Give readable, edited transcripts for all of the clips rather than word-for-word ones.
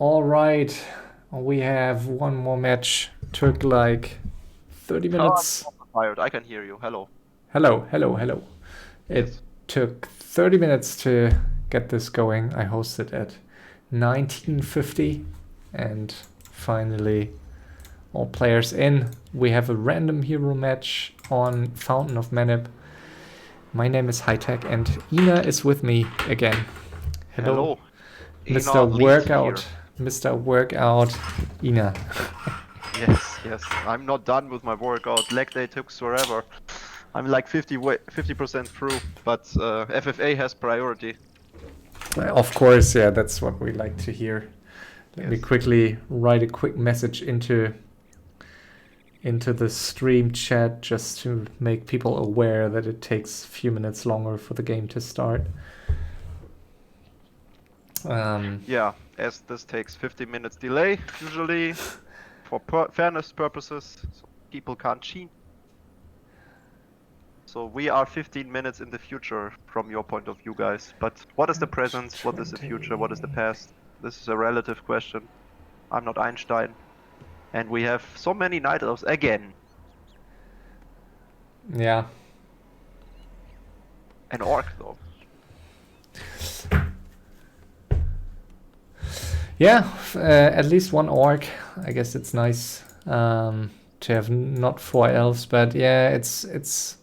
All right, we have one more match. Took like 30 Oh, I'm minutes. super tired. I can hear you. Hello. Hello, hello, hello. It Yes. took 30 minutes to get this going. I hosted at 1950 and finally all players in. We have a random hero match on Fountain of Manip. My name is Hightech and Ina is with me again. Hello, Hello. Mr. Ina leads Workout. here. Mr. Workout Ina. Yes, yes. I'm not done with my workout. Leg day took forever. I'm like 50% through, but FFA has priority. Of course, yeah, that's what we like to hear. Let me Yes. quickly write a quick message into the stream chat just to make people aware that it takes a few minutes longer for the game to start. Yeah, as this takes 50 minutes delay, usually, for fairness purposes, so people can't cheat. So we are 15 minutes in the future from your point of view, guys. But what is the present? What is the future? What is the past? This is a relative question. I'm not Einstein. And we have so many night elves again. Yeah. An orc, though. Yeah, at least one orc. I guess it's nice to have not 4 elves, but yeah, it's.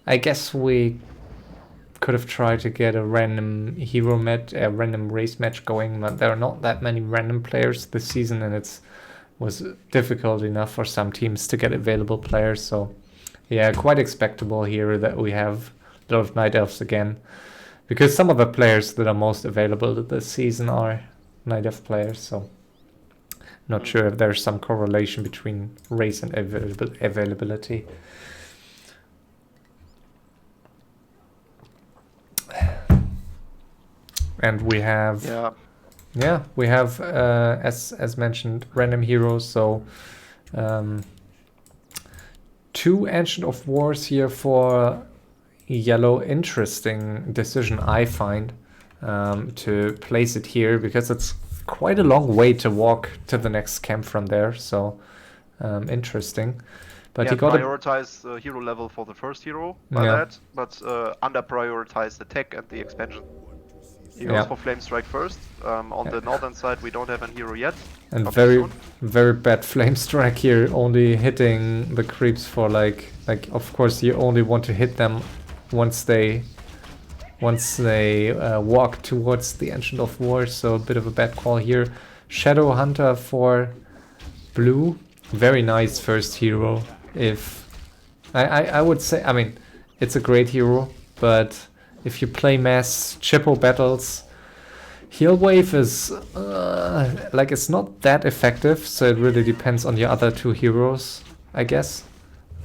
I guess we could have tried to get a random a random race match going, but there are not that many random players this season, and it was difficult enough for some teams to get available players. So, yeah, quite expectable here that we have a lot of night elves again, because some of the players that are most available this season are night elf players. So, not sure if there's some correlation between race and availability. And we have we have as mentioned random heroes. So 2 Ancient of Wars here for yellow. Interesting decision, I find, to place it here, because it's quite a long way to walk to the next camp from there. So interesting. But he got prioritize the hero level for the first hero by that, but under prioritize the tech and the expansion. He goes for Flame Strike first. On the northern side, we don't have a hero yet. And very bad Flame Strike here, only hitting the creeps for like of course you only want to hit them once they walk towards the Ancient of War, so a bit of a bad call here. Shadow Hunter for blue, very nice first hero. If I would say, I mean, it's a great hero, but if you play mass Chippo battles, Heal Wave is like, it's not that effective, so it really depends on your other 2 heroes, I guess.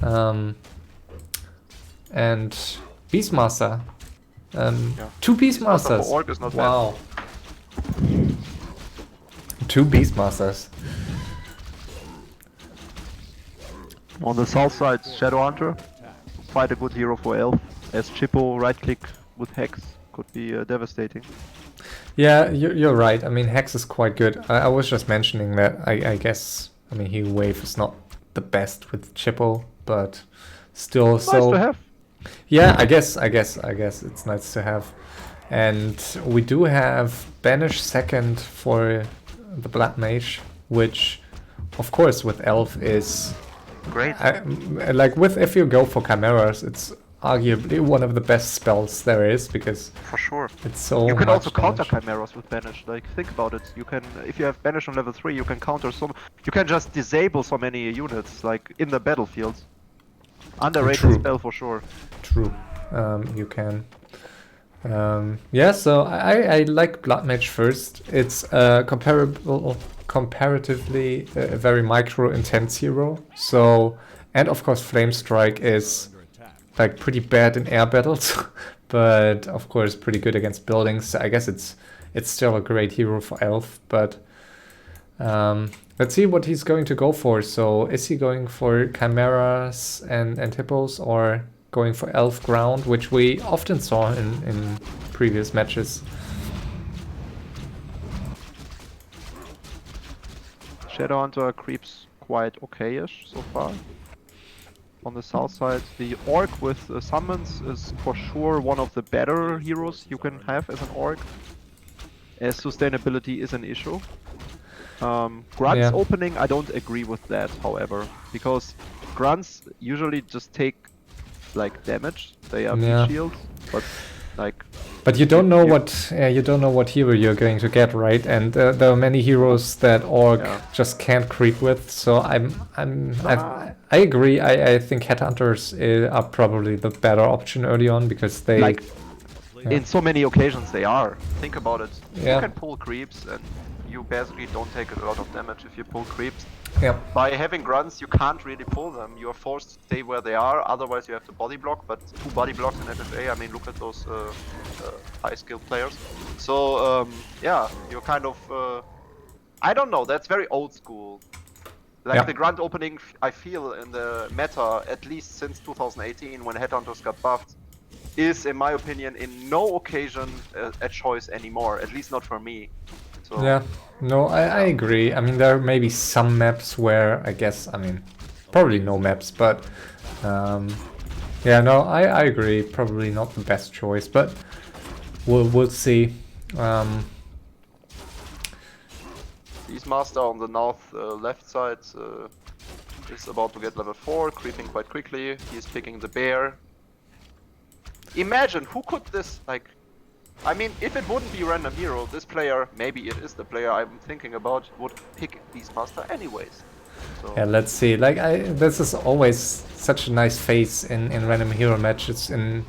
And Beastmaster. 2 Beastmasters. Wow. 2 Beastmasters. On the south side, Shadow Hunter. Quite a good hero for Elf, as Chippo right click with Hex could be devastating. Yeah, you're right. I mean, Hex is quite good. I was just mentioning that I guess, I mean, Heal Wave is not the best with Chippo, but still nice to have. Yeah, I guess it's nice to have. And we do have Banish second for the Blood Mage, which of course with Elf is great. Like if you go for Chimeras, it's arguably one of the best spells there is, because for sure it's so you can much also counter damage. Chimeras with Banish. Like, think about it. You can, if you have Banish on level 3, you can counter some. You can just disable so many units, like in the battlefield. Underrated spell for sure. True, you can. Yeah, so I like Blood Mage first. It's comparatively a very micro intense hero. So, and of course Flame Strike is like pretty bad in air battles, but of course pretty good against buildings. So I guess it's still a great hero for Elf, but let's see what he's going to go for. So is he going for Chimeras and Hippos, or going for Elf Ground, which we often saw in previous matches? Shadowhunter creeps quite okay-ish so far. On the south side, the Orc with summons is for sure one of the better heroes you can have as an Orc, as sustainability is an issue. Grunts Yeah. opening, I don't agree with that, however, because Grunts usually just take like damage. They are Yeah. meat shields, but like. But you don't know what hero you're going to get, right? And there are many heroes that Orc just can't creep with. So I agree. I think headhunters are probably the better option early on because they like in so many occasions they are. Think about it. Yeah. You can pull creeps and you basically don't take a lot of damage if you pull creeps. Yeah. By having grunts, you can't really pull them. You are forced to stay where they are. Otherwise, you have to body block. But 2 body blocks in FFA. I mean, look at those high skill players. So yeah, you're kind of. I don't know. That's very old school. Like the grunt opening, I feel in the meta, at least since 2018, when headhunters got buffed, is, in my opinion, in no occasion a choice anymore. At least not for me. So, yeah, no, I agree. I mean, there may be some maps where I guess, I mean, probably no maps, but yeah, no, I agree. Probably not the best choice, but we'll see. Beastmaster on the north left side is about to get level 4, creeping quite quickly. He's picking the bear. Imagine who could this like. I mean, if it wouldn't be random hero, this player, maybe it is the player I'm thinking about, would pick Beastmaster anyways. So. Yeah, let's see. Like, this is always such a nice phase in random hero matches. In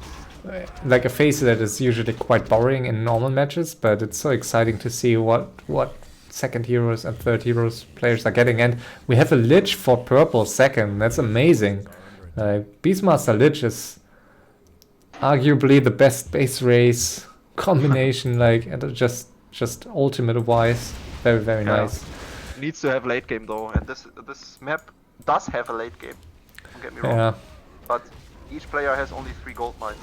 like a phase that is usually quite boring in normal matches, but it's so exciting to see what second heroes and third heroes players are getting. And we have a Lich for purple second. That's amazing. Beastmaster Lich is arguably the best base race combination, like, and just ultimate wise, very nice. Needs to have late game though, and this map does have a late game. Don't get me wrong. Yeah. But each player has only 3 gold mines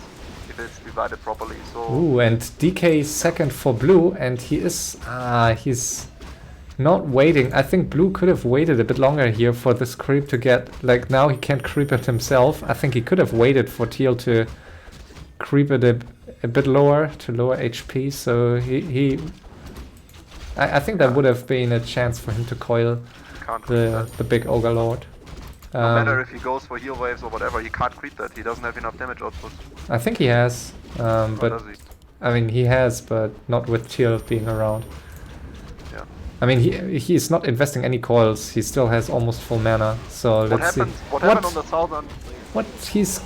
if it's divided properly. So. Ooh, and DK is second for blue, and he's not waiting. I think blue could have waited a bit longer here for this creep to get, like, now he can't creep it himself. I think he could have waited for Teal to creep it a bit lower, to lower HP, so I think that would have been a chance for him to coil the big Ogre Lord. No matter if he goes for heal waves or whatever, he can't creep that. He doesn't have enough damage output. I think he has, but does he? I mean, he has, but not with Teal being around. Yeah. I mean, he's not investing any coils. He still has almost full mana. So let's see. What happened on the southern? What he's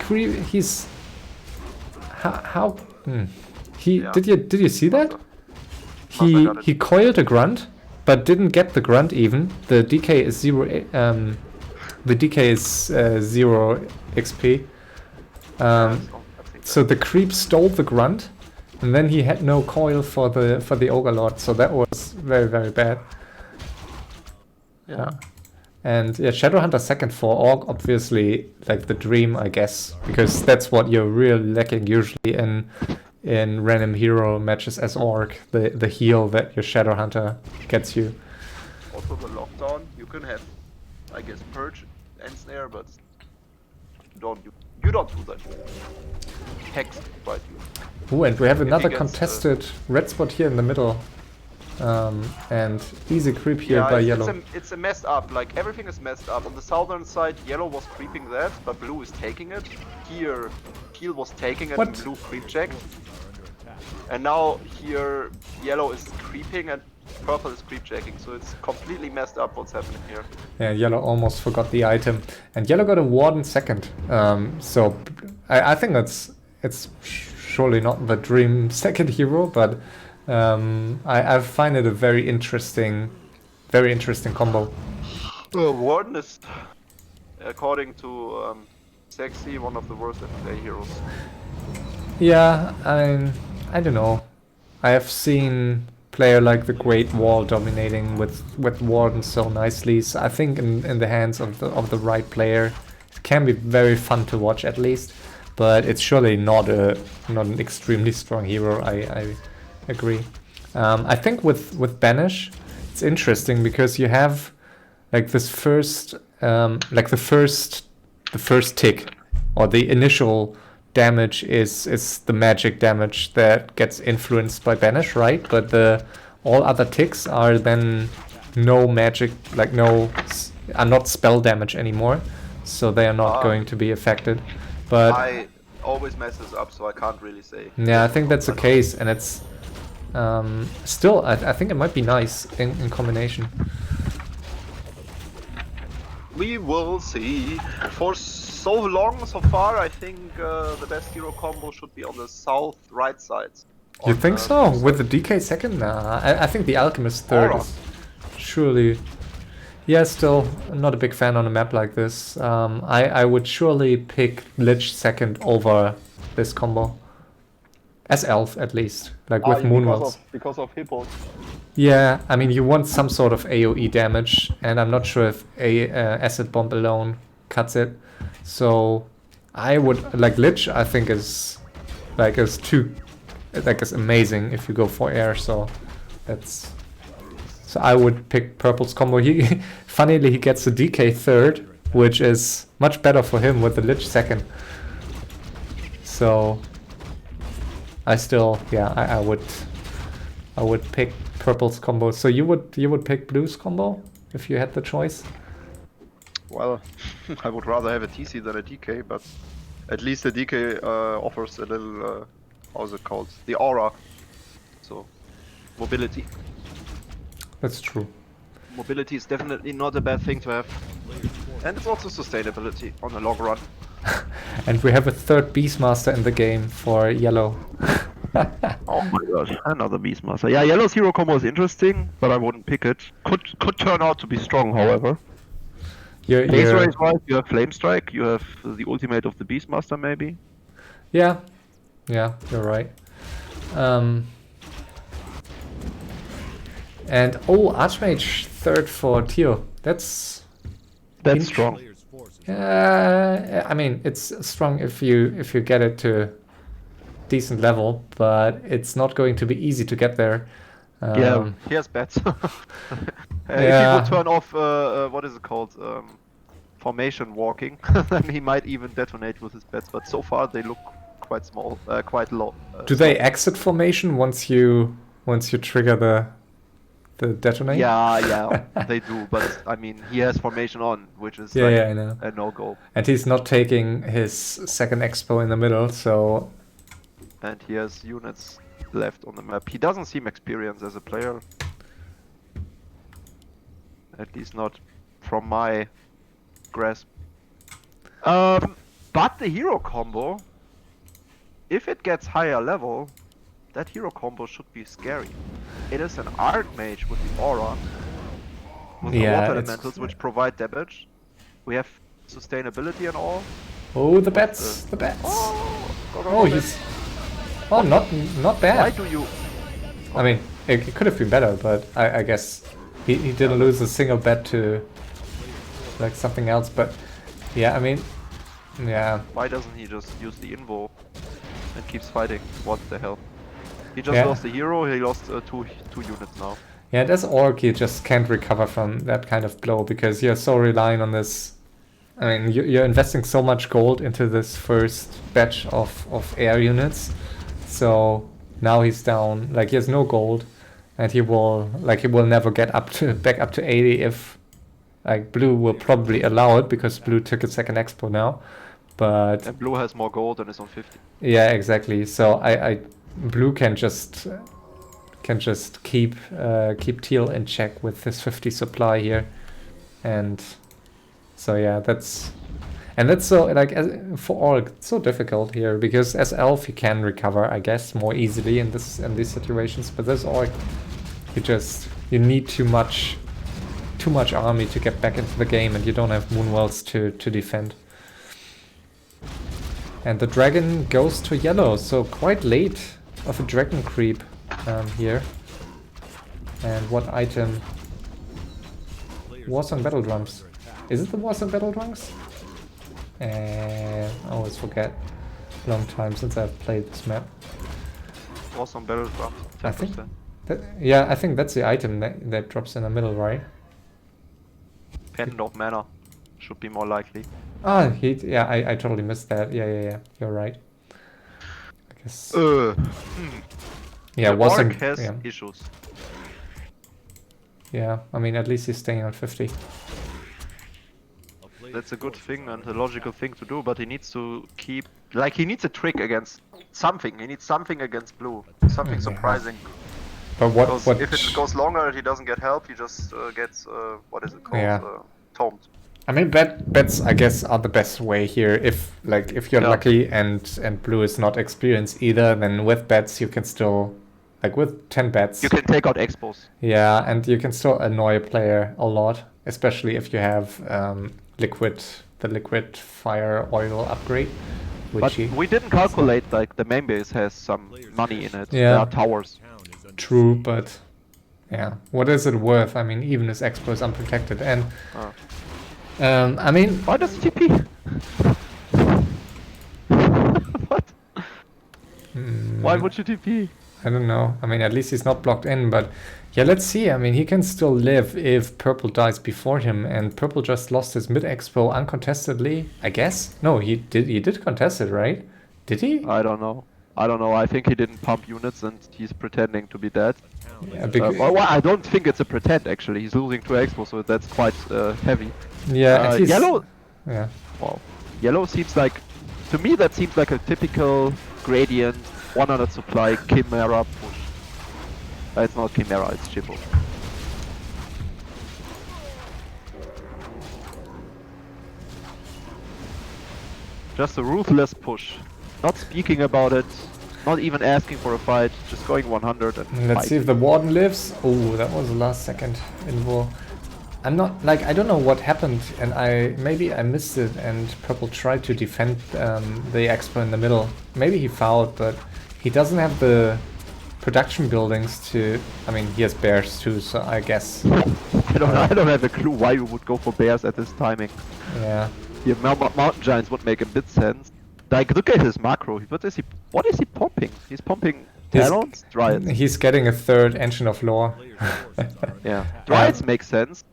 how did you see that? He coiled a grunt, but didn't get the grunt even. The DK is 0. The DK is 0 XP. So the creep stole the grunt, and then he had no coil for the Ogre Lord. So that was very bad. Yeah. And yeah, Shadowhunter second for Orc, obviously, like the dream, I guess, because that's what you're really lacking usually in random hero matches as Orc, the heal that your Shadowhunter gets you. Also the lockdown, you can have, I guess, Purge and Snare, but you don't do that. Hex, right? Ooh, and we have another contested red spot here in the middle. And easy creep here by yellow. It's a messed up, like everything is messed up. On the southern side, yellow was creeping that, but blue is taking it. Here, Teal was taking it and blue creep checked. And now here, yellow is creeping and purple is creep checking, so it's completely messed up what's happening here. Yeah, yellow almost forgot the item. And yellow got a warden second. So I think it's surely not the dream second hero, but I find it a very interesting combo. Warden is, according to Sexy, one of the worst FFA heroes. Yeah, I don't know. I have seen player like the Great Wall dominating with Warden so nicely. So I think in the hands of the right player, it can be very fun to watch at least. But it's surely not an extremely strong hero. I agree. I think with Banish, it's interesting because you have like this first, like the first tick, or the initial damage is the magic damage that gets influenced by banish, right? But the all other ticks are then no magic, like are not spell damage anymore, so they are not going to be affected. But I always mess this up, so I can't really say. yeah, I think that's the case, and it's still, I think it might be nice in combination. We will see. For so long, so far, I think the best hero combo should be on the south right side. You think so? With the DK second? Nah, I think the Alchemist third Aura. is surely... Yeah, still not a big fan on a map like this. I would surely pick Lich second over this combo. As Elf, at least. Like with Moonwells. Because of hippos. Yeah, I mean, you want some sort of AoE damage, and I'm not sure if a Acid Bomb alone cuts it. So I would... Like, Lich, I think is amazing if you go for air, so that's... So I would pick Purple's combo. Funnily, he gets the DK third, which is much better for him with the Lich second. So I still, yeah, I would pick Purple's combo. So you would pick Blue's combo if you had the choice? Well, I would rather have a TC than a DK, but at least the DK offers a little, how's it called? The aura. So, mobility. That's true. Mobility is definitely not a bad thing to have. And it's also sustainability on the long run. And we have a third Beastmaster in the game for yellow. Oh my gosh, another Beastmaster. Yeah, yellow's hero combo is interesting, but I wouldn't pick it. Could turn out to be strong, however. Base race wise, you have Flame Strike, you have the ultimate of the Beastmaster, maybe. Yeah, you're right. And Archmage third for Tio. That's strong. I mean, it's strong if you get it to decent level, but it's not going to be easy to get there. Yeah, he has bets. If he would turn off, what is it called? Formation walking, then he might even detonate with his bets, but so far they look quite small, quite low. Do they exit formation once you trigger the detonate? Yeah, they do, but I mean, he has formation on, which is I know. A no-go. And he's not taking his second expo in the middle, so... And he has units left on the map. He doesn't seem experienced as a player. At least not from my grasp. But the hero combo, if it gets higher level, that hero combo should be scary. It is an Archmage with the aura, with the water elementals which provide damage. We have sustainability and all. Oh, the bets! He's... Oh, not bad. Why do you... I mean, it could have been better, but I guess he didn't lose a single bet to like something else. But yeah, I mean, yeah. Why doesn't he just use the invo and keeps fighting? What the hell? He just lost a hero. He lost two units now. Yeah, as Orc, you just can't recover from that kind of blow because you're so relying on this. I mean, you're investing so much gold into this first batch of air units. So now he's down, like he has no gold, and he will never get back up to 80 if, like, Blue will probably allow it because Blue took a second expo now, but and Blue has more gold and is on 50. Yeah, exactly. So Blue can just keep Teal in check with his 50 supply here, and so yeah, that's so, like, for Orc, it's so difficult here because as Elf he can recover, I guess, more easily in these situations. But this Orc, you need too much army to get back into the game, and you don't have Moonwells to defend. And the dragon goes to yellow, so quite late of a dragon creep here. And what item? Warsong Battle Drums. Is it the Warsong Battle Drums? I always forget. Long time since I've played this map. Warsong Battle Drums. 10%. I think I think that's the item that drops in the middle, right? Pendant of Mana should be more likely. Ah, yeah, I totally missed that. Yeah. You're right. I guess. Yeah, The wasn't. Orc has Yeah. issues. Yeah, I mean, at least he's staying on 50. That's a good thing and a logical thing to do, but he needs to keep... Like, he needs a trick against something. He needs something against blue. Something Yeah. surprising. But what? Because if it goes longer, he doesn't get help, he just gets... what is it called? Yeah. Tomed. I mean, bets I guess are the best way here. If you're Yeah. lucky and blue is not experienced either, then with bets you can still, like with 10 bets. You can take out expos. Yeah, and you can still annoy a player a lot, especially if you have the liquid fire oil upgrade, which But we didn't calculate, like, the main base has some money in it. Yeah. There are towers. true, but yeah, what is it worth? I mean, even his expo is unprotected, and I mean, Why does TP? What? Why would you TP? I don't know. I mean, at least he's not blocked in, but yeah, let's see. I mean, he can still live if purple dies before him, and purple just lost his mid expo uncontestedly, I guess. No, he did contest it, right? Did he? I don't know. I think he didn't pump units and he's pretending to be dead. Yeah, because, Well, I don't think it's a pretend actually. He's losing 2 expos, so that's quite heavy. yeah, and he's, Yellow. yeah. Wow. Yellow seems like, to me, that seems like a typical gradient 100 supply Chimera push. It's not Chimera, it's Chippo. Just a ruthless push. Not speaking about it, not even asking for a fight, just going 100 and Let's see if the warden lives. Oh, that was the last second info. I'm not, like, I don't know what happened, and maybe I missed it, and purple tried to defend the expo in the middle. Maybe he fouled, but he doesn't have the production buildings to, I mean, he has bears too, so I guess. I don't have a clue why you would go for bears at this timing. Yeah. Yeah, mountain giants would make a bit sense. Like, look at his macro. What is he pumping? He's pumping talons? Dryads. He's getting a third engine of lore. Yeah. Dryads make sense.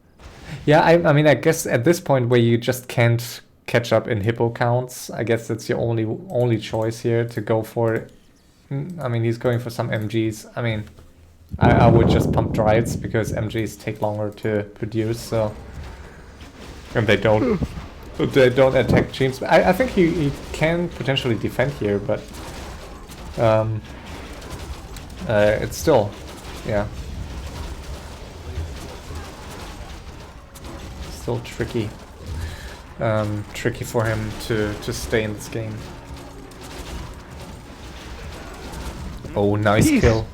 Yeah, I mean, I guess at this point where you just can't catch up in hippo counts, I guess that's your only choice here to go for. I mean, he's going for some MGs. I mean, I would just pump Dryads because MGs take longer to produce, so. And they don't attack teams. I think he can potentially defend here, but it's still, yeah, still tricky. Tricky for him to stay in this game. Oh, nice Peace. kill.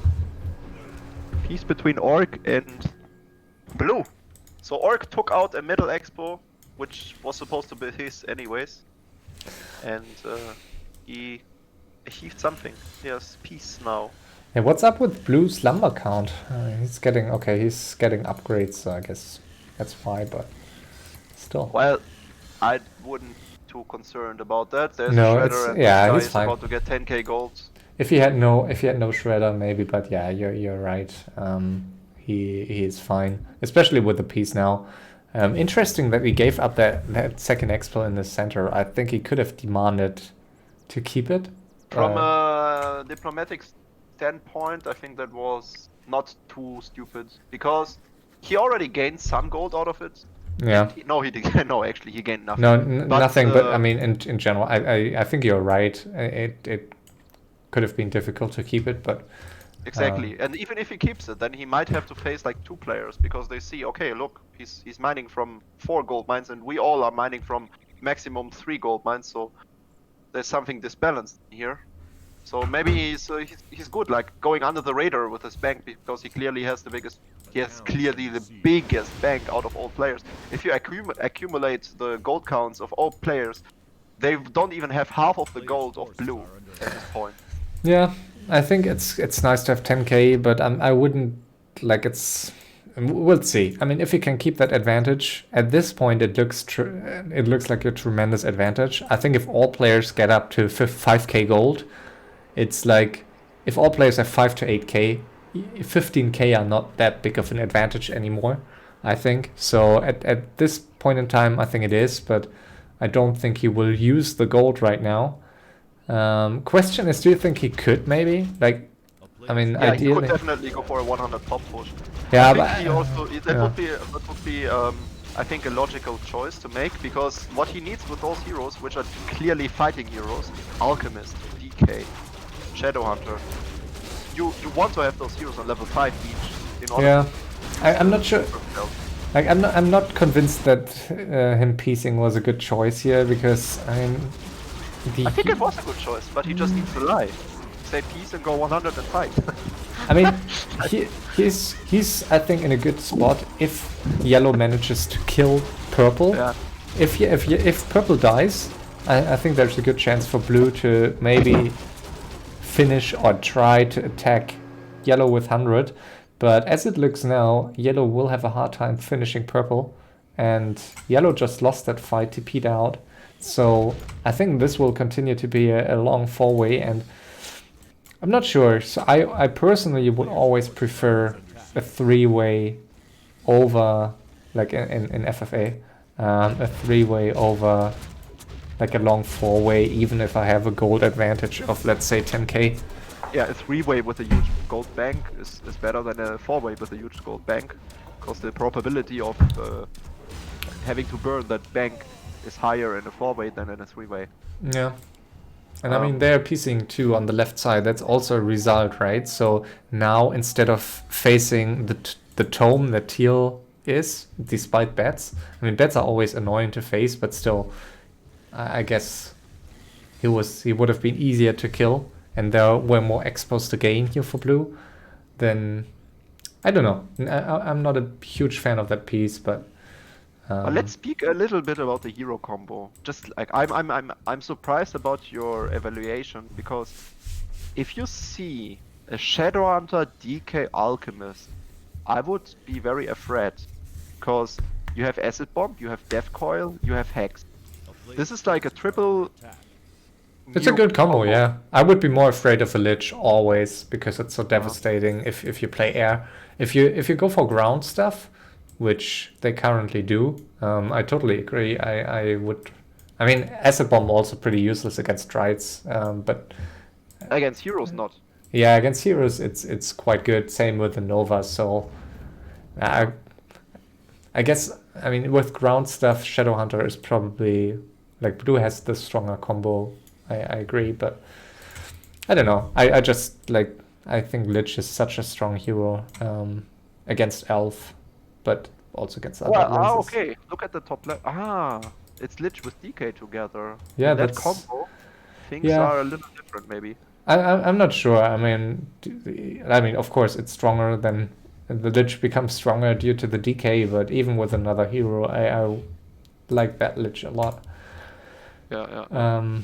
Peace between Orc and Blue. So Orc took out a middle expo, which was supposed to be his anyways. And he achieved something. He has peace now. Yeah, what's up with Blue's lumber count? He's getting upgrades, so I guess that's why, but still. Well, I wouldn't too concerned about that. There's No, a it's- shredder and yeah, this guy he's is fine. about to get 10k gold. If he had no shredder, maybe, but yeah, you're right. He is fine, especially with the piece now. Interesting that we gave up that second expo in the center. I think he could have demanded to keep it. From a diplomatic standpoint, I think that was not too stupid because he already gained some gold out of it. Yeah. No, he didn't. No, actually, he gained nothing. No, But, nothing. But I mean, in general, I think you're right. It could have been difficult to keep it, but Exactly, and even if he keeps it, then he might have to face like 2 players because they see, okay, look, he's mining from 4 gold mines, and we all are mining from maximum 3 gold mines. So there's something disbalanced here. So maybe he's good, like going under the radar with his bank because he clearly has the biggest. He has clearly the biggest bank out of all players. If you accumulate the gold counts of all players, they don't even have half of the gold of blue at this point. yeah, I think it's nice to have 10k, but I wouldn't like it's. We'll see. I mean, if he can keep that advantage at this point, it looks like a tremendous advantage. I think if all players get up to 5k gold, it's like if all players have 5 to 8k, 15k are not that big of an advantage anymore. I think. So at this point in time, I think it is, but I don't think he will use the gold right now. Question is, do you think he could maybe? Like, I mean, Yeah, he could ideally. definitely go for a 100 top push. Yeah, I think but he also that yeah. would be I think a logical choice to make, because what he needs with those heroes, which are clearly fighting heroes, Alchemist, DK, Shadowhunter, you want to have those heroes on level 5 each in order. Yeah, I'm not sure. Like, I'm not convinced that him piecing was a good choice here, because I mean, I think it was a good choice, but he just needs to lie. Say peace and go 100 and fight. I mean, he's I think in a good spot if yellow manages to kill purple. Yeah. If purple dies, I think there's a good chance for blue to maybe finish or try to attack yellow with 100. But as it looks now, yellow will have a hard time finishing purple, and yellow just lost that fight, TP'd out. So I think this will continue to be a long 4-way, and I'm not sure. So I personally would always prefer a 3-way over, like in FFA, a 3-way over like a long 4-way, even if I have a gold advantage of, let's say, 10k. Yeah, a 3-way with a huge gold bank is better than a 4-way with a huge gold bank, because the probability of having to burn that bank is higher in a 4-way than in a 3-way. Yeah. And I mean, they're piecing too on the left side. That's also a result, right? So now, instead of facing the tome that teal is, despite bats, I mean, bats are always annoying to face, but still, I guess he would have been easier to kill, and there were more expos to gain here for blue. Then I don't know. I'm not a huge fan of that piece, but. Let's speak a little bit about the hero combo. Just like I'm surprised about your evaluation, because if you see a Shadowhunter DK Alchemist, I would be very afraid, because you have Acid Bomb, you have Death Coil, you have Hex. This is like a triple. It's a good combo, yeah. I would be more afraid of a Lich always, because it's so devastating if you play air. If you go for ground stuff, which they currently do, I totally agree. I would. I mean, Acid Bomb also pretty useless against Drides, but against heroes not. Yeah, against heroes it's quite good. Same with the Nova. So I guess, I mean, with ground stuff, Shadowhunter is probably, like, blue has the stronger combo. I agree, but I don't know. I just, like, I think Lich is such a strong hero against Elf, but also against other races. Okay. Look at the top left. It's Lich with DK together. Yeah, in that that's combo. Things are a little different, maybe. I'm not sure. I mean, of course, it's stronger than the Lich becomes stronger due to the DK, but even with another hero, I like that Lich a lot. Yeah.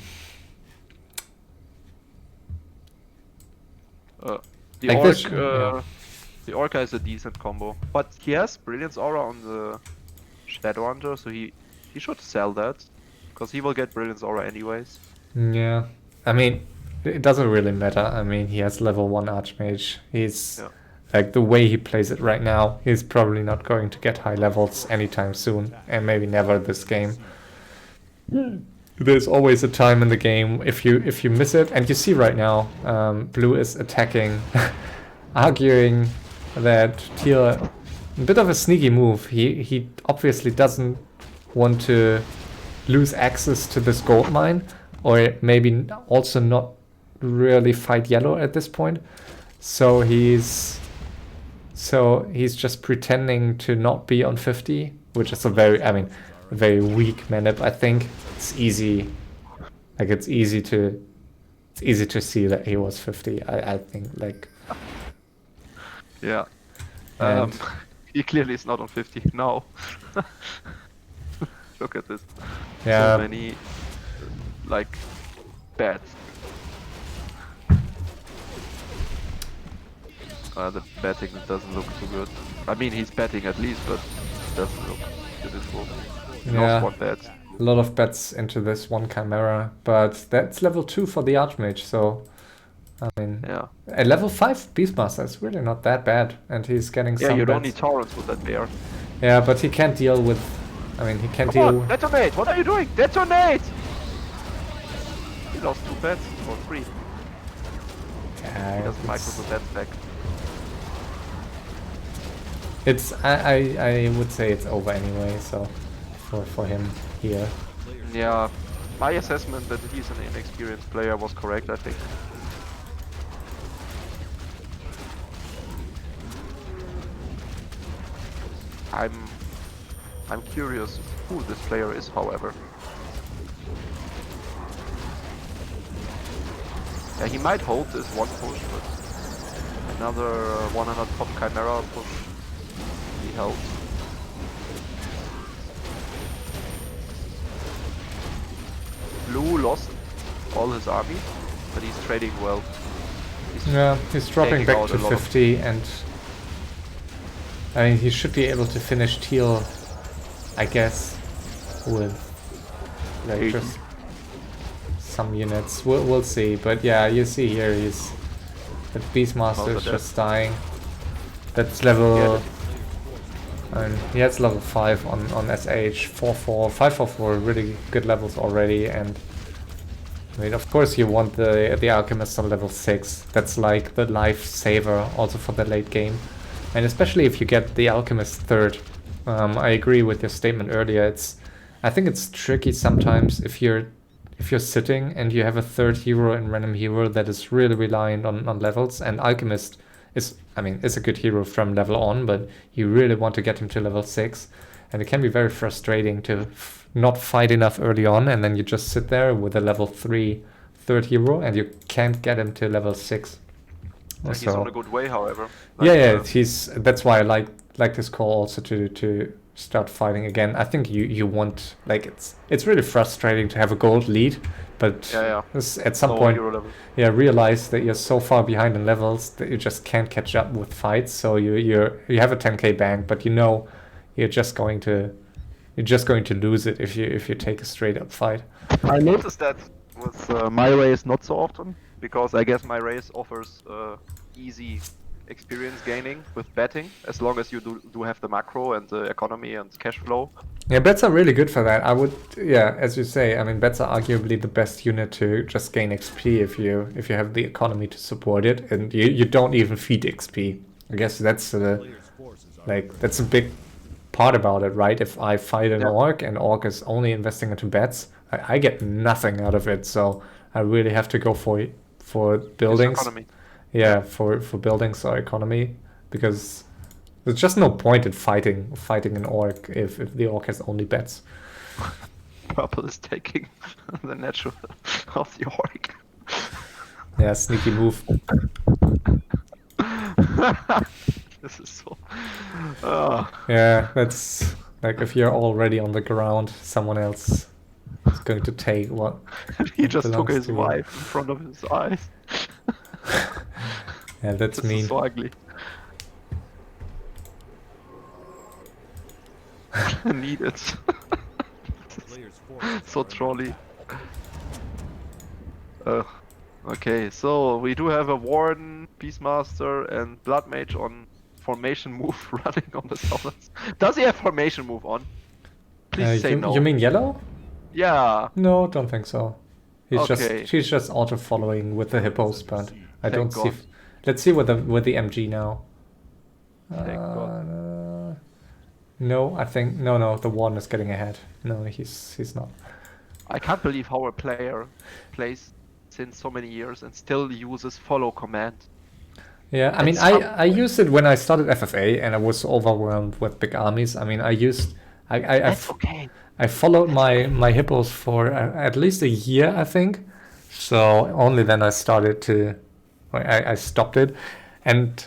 The like Orc, this, the Orca is a decent combo, but he has Brilliance Aura on the Shadowhunter, so he should sell that, because he will get Brilliance Aura anyways. Yeah, I mean, it doesn't really matter. I mean, he has level 1 Archmage. He's like, the way he plays it right now, he's probably not going to get high levels anytime soon, and maybe never this game. There's always a time in the game if you miss it, and you see right now, blue is attacking, arguing that teal, a bit of a sneaky move. He obviously doesn't want to lose access to this gold mine, or maybe also not really fight yellow at this point. So he's just pretending to not be on 50, which is a very weak manip. I think it's easy to see that he was 50. I think, like. Yeah. And he clearly is not on 50 now. Look at this. Yeah. So many like bats. The batting doesn't look too good. I mean, he's batting at least, but it doesn't look beautiful. Yeah. Lost 1 bat. A lot of bets into this one Chimera, but that's level 2 for the Archmage, so I mean, a level 5 Beastmaster is really not that bad, and he's getting some you don't bets. need Torrents with that bear. Yeah, but he can't deal with. I mean, he can't Come deal. on, detonate! What are you doing? Detonate! He lost 2 bets or 3. He Yeah, doesn't micro the bets back. it's. I would say it's over anyway. So, for him here. Yeah, my assessment that he's an inexperienced player was correct, I think. I'm curious who this player is, however. Yeah, he might hold this one push, but another 100 pop Chimera push he held. Blue lost all his army, but he's trading well. Yeah, he's dropping taking back out to a lot of- 50, and I mean he should be able to finish Teal, I guess, with like 80. just some units. We'll see, but yeah, you see here he's the Beastmaster is Also just dying. That's level. Yeah, I mean, he has level 5 on SH, 4-4, 5-4-4, really good levels already, and I mean, of course you want the Alchemist on level 6. That's like the lifesaver also for the late game. And especially if you get the Alchemist third. I agree with your statement earlier. I think it's tricky sometimes if you're sitting and you have a third hero and random hero that is really reliant on levels, and Alchemist is a good hero from level on, but you really want to get him to level 6. And it can be very frustrating to not fight enough early on, and then you just sit there with a level 3 third hero and you can't get him to level 6. he's on a good way, however. Yeah, that's why I like this call also to start fighting again. I think you want, like, it's really frustrating to have a gold lead, but at some point realize that you're so far behind in levels that you just can't catch up with fights. So you have a 10k bank, but you know you're just going to lose it if you take a straight up fight. I noticed that with my race not so often, because I guess my race offers easy experience gaining with betting, as long as you do have the macro and the economy and cash flow. Yeah, bets are really good for that. I would, as you say, I mean, bets are arguably the best unit to just gain XP if you have the economy to support it, and you don't even feed XP. I guess that's that's a big part about it, right? If I fight an orc and orc is only investing into bets, I get nothing out of it. So I really have to go for buildings. Yeah, for buildings or economy, because there's just no point in fighting an orc if the orc has only bets. Purple is taking the natural of the orc. Yeah, sneaky move. This is so... Yeah, that's like if you're already on the ground, someone else is going to take what he just took his to wife in front of his eyes. Yeah, that's this mean. Is so ugly. Need it. So trolly. Okay, so we do have a Warden, Beastmaster, and Blood Mage on formation move running on the summons. Does he have formation move on? Please say no. You mean yellow? Yeah. No, don't think so. Okay. She's just auto following with the hippos, but I Thank don't God. see. Let's see with the MG now. Thank God. No, I think no. The one is getting ahead. No, he's not. I can't believe how a player plays since so many years and still uses follow command. Yeah, I mean, I used it when I started FFA and I was overwhelmed with big armies. I mean, That's okay. I followed my hippos for at least a year, I think. So only then I started to, I stopped it, and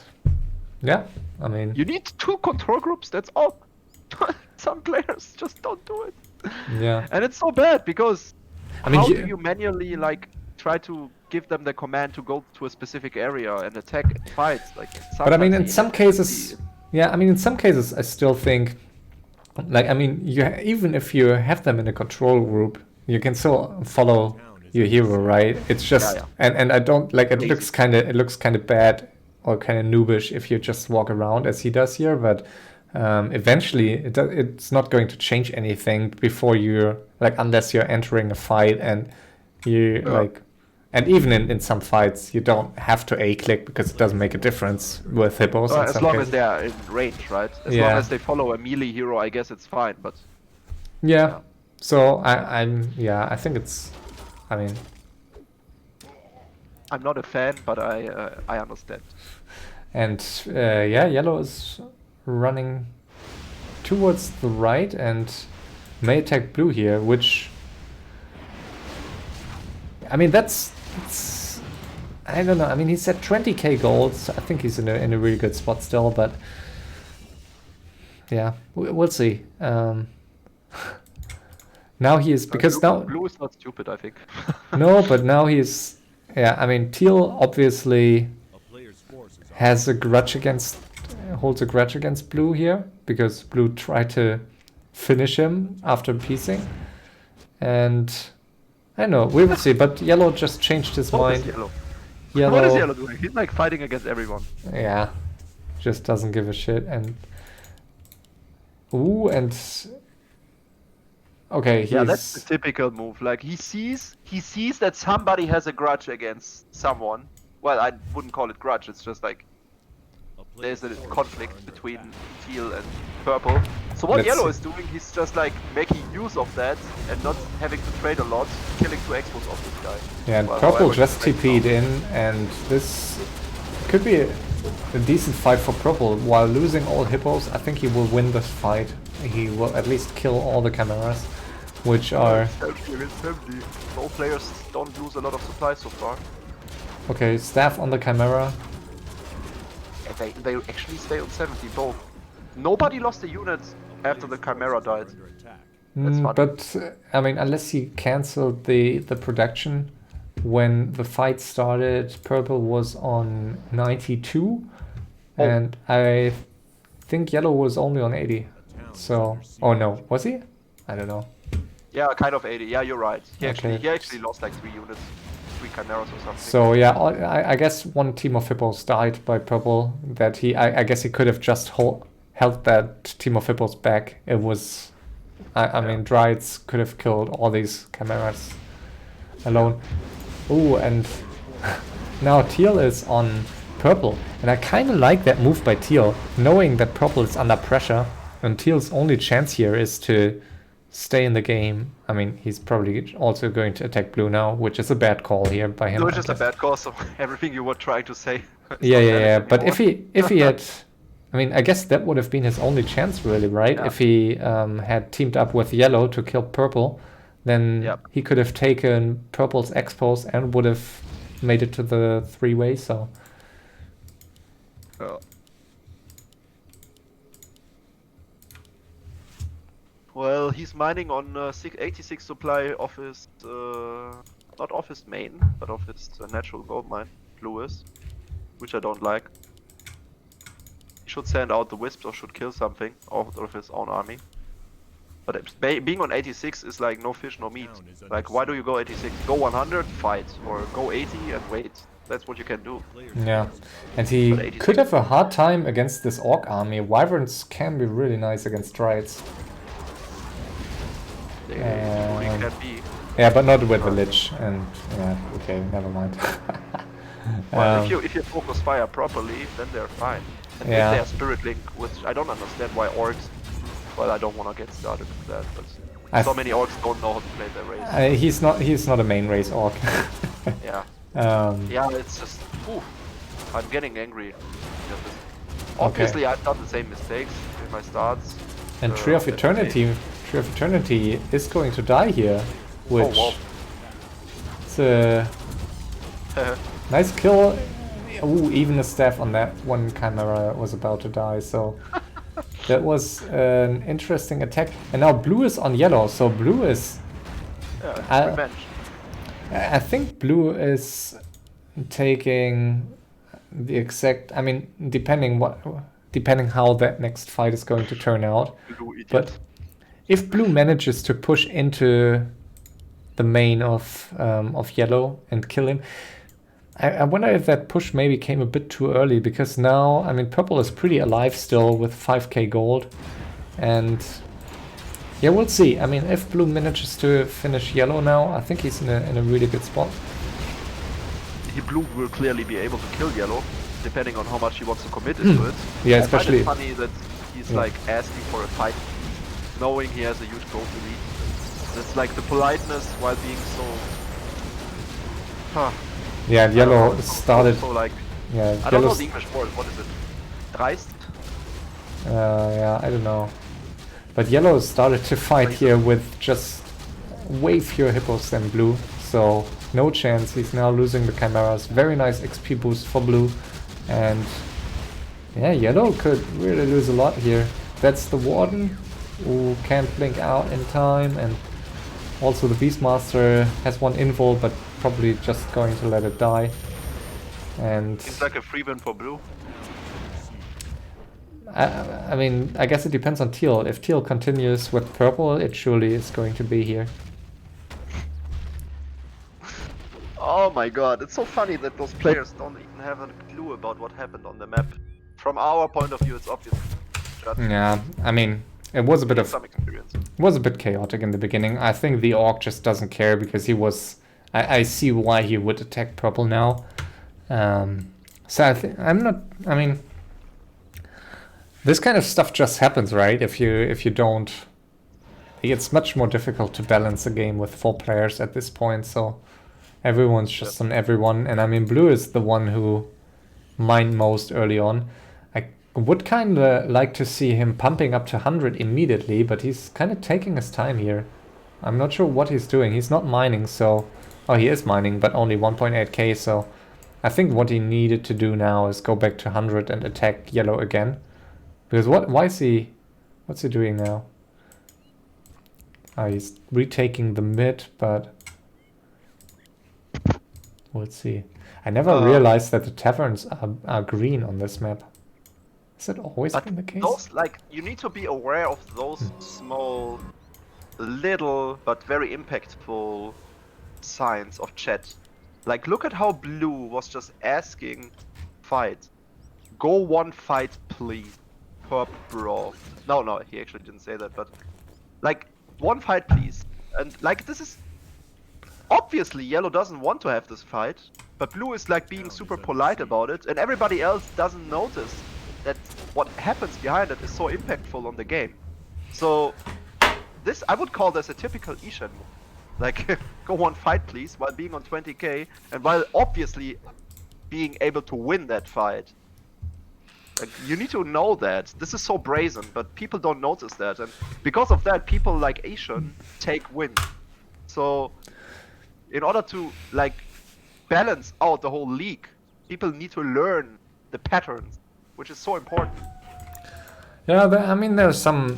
yeah, I mean, You need 2 control groups. That's all. Some players just don't do it. yeah. And it's so bad because I mean, how do you manually try to give them the command to go to a specific area and attack fights? But I mean, in some cases, I still think, like, I mean, even if you have them in a control group, you can still follow your hero, right? It's just, and I don't like. It looks kind of bad or kind of noobish if you just walk around as he does here, but Eventually it's not going to change anything before you're like, unless you're entering a fight and you like, and even in some fights you don't have to A click because it doesn't make a difference with hippos in As some long cases. as they are in range, right? As long as they follow a melee hero, I guess it's fine. But yeah. So I think it's, I mean, I'm not a fan, but I understand. and yellow is running towards the right and may attack blue here, which, I mean, that's I don't know. I mean, he's at 20k gold, so I think he's in a really good spot still, but yeah, we'll see. Now he is, because now blue is not stupid, I think. no, but now he's, yeah, I mean, teal obviously has a grudge against, holds a grudge against blue here, because blue tried to finish him after piecing, and I don't know, we will see. But yellow just changed his mind. Yellow. Yellow, What is yellow doing? He's like fighting against everyone. yeah, just doesn't give a shit. And ooh, and okay, he's, Yeah, that's the typical move. Like he sees that somebody has a grudge against someone. Well, I wouldn't call it grudge. It's just like there's a conflict between teal and purple. So what yellow is doing, he's just like making use of that and not having to trade a lot, killing 2 expos off this guy. yeah, and purple just TP'd in, and this could be a decent fight for purple. While losing all hippos, I think he will win this fight. He will at least kill all the chimeras, which are... 70 against 70. Both players don't lose a lot of supply so far. Okay, staff on the chimera. And they actually stay on 70 both. Nobody lost a unit after the chimera died. That's funny. But I mean, unless he cancelled the production when the fight started, purple was on 92, and I think yellow was only on 80. So, oh no, was he? I don't know. Yeah, kind of 80. Yeah, you're right. He actually lost like 3 units, 3 chimeras or something. So yeah, I guess one team of hippos died by purple. That I guess he could have just held that team of hippos back. It was, I mean, Dryades could have killed all these chimeras alone. Ooh, and now teal is on purple, and I kind of like that move by teal, knowing that purple is under pressure, and teal's only chance here is to stay in the game. I mean, he's probably also going to attack blue now, which is a bad call here by him. No, it's just a bad call, so everything you were trying to say. Yeah. But if he had, I mean, I guess that would have been his only chance, really, right? Yeah. If he had teamed up with yellow to kill purple, then he could have taken purple's expos and would have made it to the 3-way, so... Well, he's mining on 86 supply of his, not of his main, but of his natural gold mine, blue is, which I don't like. He should send out the wisps or should kill something out of his own army. But being on 86 is like no fish, no meat. Like, why do you go 86? Go 100, fight, or go 80 and wait. That's what you can do. Yeah, and he could have a hard time against this orc army. Wyverns can be really nice against Dryades. They can be. Yeah, but not with the Lich, and yeah, okay, never mind. Well, if you focus fire properly, then they're fine. And if they are Spirit Link, which I don't understand why orcs. Well, I don't want to get started with that, but so many orcs don't know how to play their race. He's not a main race orc. Yeah. Yeah, it's just. Oof, I'm getting angry. Obviously, I've done the same mistakes in my starts. And Tree of Eternity is going to die here, which it's a nice kill. Ooh, even a staff on that one chimera was about to die, so that was an interesting attack. And now blue is on yellow, so blue is... revenge. I think blue is taking the exact... I mean, depending how that next fight is going to turn out. But if blue manages to push into the main of yellow and kill him, I wonder if that push maybe came a bit too early, because now, I mean, purple is pretty alive still with 5k gold. And yeah, we'll see. I mean, if blue manages to finish yellow now, I think he's in a really good spot. Blue will clearly be able to kill yellow, depending on how much he wants to commit into it. Yeah, I especially... find it funny that he's like asking for a fight, knowing he has a huge gold to lead. It's like the politeness while being so... Huh. Yeah, yellow started... So like... Yeah, I don't know the English word, what is it? Dreist? Yeah, I don't know. But yellow started to fight here with just way fewer hippos than blue, so no chance. He's now losing the chimeras. Very nice XP boost for blue, and yeah, yellow could really lose a lot here. That's the warden who can't blink out in time, and also the Beastmaster has one invul, but probably just going to let it die. And seems like a free win for blue. I mean, I guess it depends on teal. If teal continues with purple, it surely is going to be here. Oh my god, it's so funny that those players don't even have a clue about what happened on the map. From our point of view, it's obvious. Yeah, I mean, it was a bit of... some experience. It was a bit chaotic in the beginning. I think the Orc just doesn't care because he was... I see why he would attack purple now. So I'm not... I mean... This kind of stuff just happens, right? If you don't... It's much more difficult to balance a game with 4 players at this point, so... Everyone's just on everyone, and I mean, blue is the one who mined most early on. I would kind of like to see him pumping up to 100 immediately, but he's kind of taking his time here. I'm not sure what he's doing. He's not mining, so... Oh, he is mining, but only 1.8k, so... I think what he needed to do now is go back to 100 and attack yellow again. Because why is he... What's he doing now? Oh, he's retaking the mid, but... We'll see. I never realized that the taverns are green on this map. Has that always been the case? Those, like, you need to be aware of those small, little, but very impactful signs of chat. Like, look at how blue was just asking fight. Go one fight, please. Per bro. No, he actually didn't say that, but... Like, one fight, please. And, like, this is... Obviously, yellow doesn't want to have this fight, but blue is like being super polite about it, and everybody else doesn't notice that what happens behind it is so impactful on the game. So, this, I would call this a typical Eshan move. Like, go one fight please, while being on 20k, and while obviously being able to win that fight. Like, you need to know that. This is so brazen, but people don't notice that, and because of that, people like Eshan take wins. So... In order to, like, balance out the whole league, people need to learn the patterns, which is so important. Yeah, I mean, there's some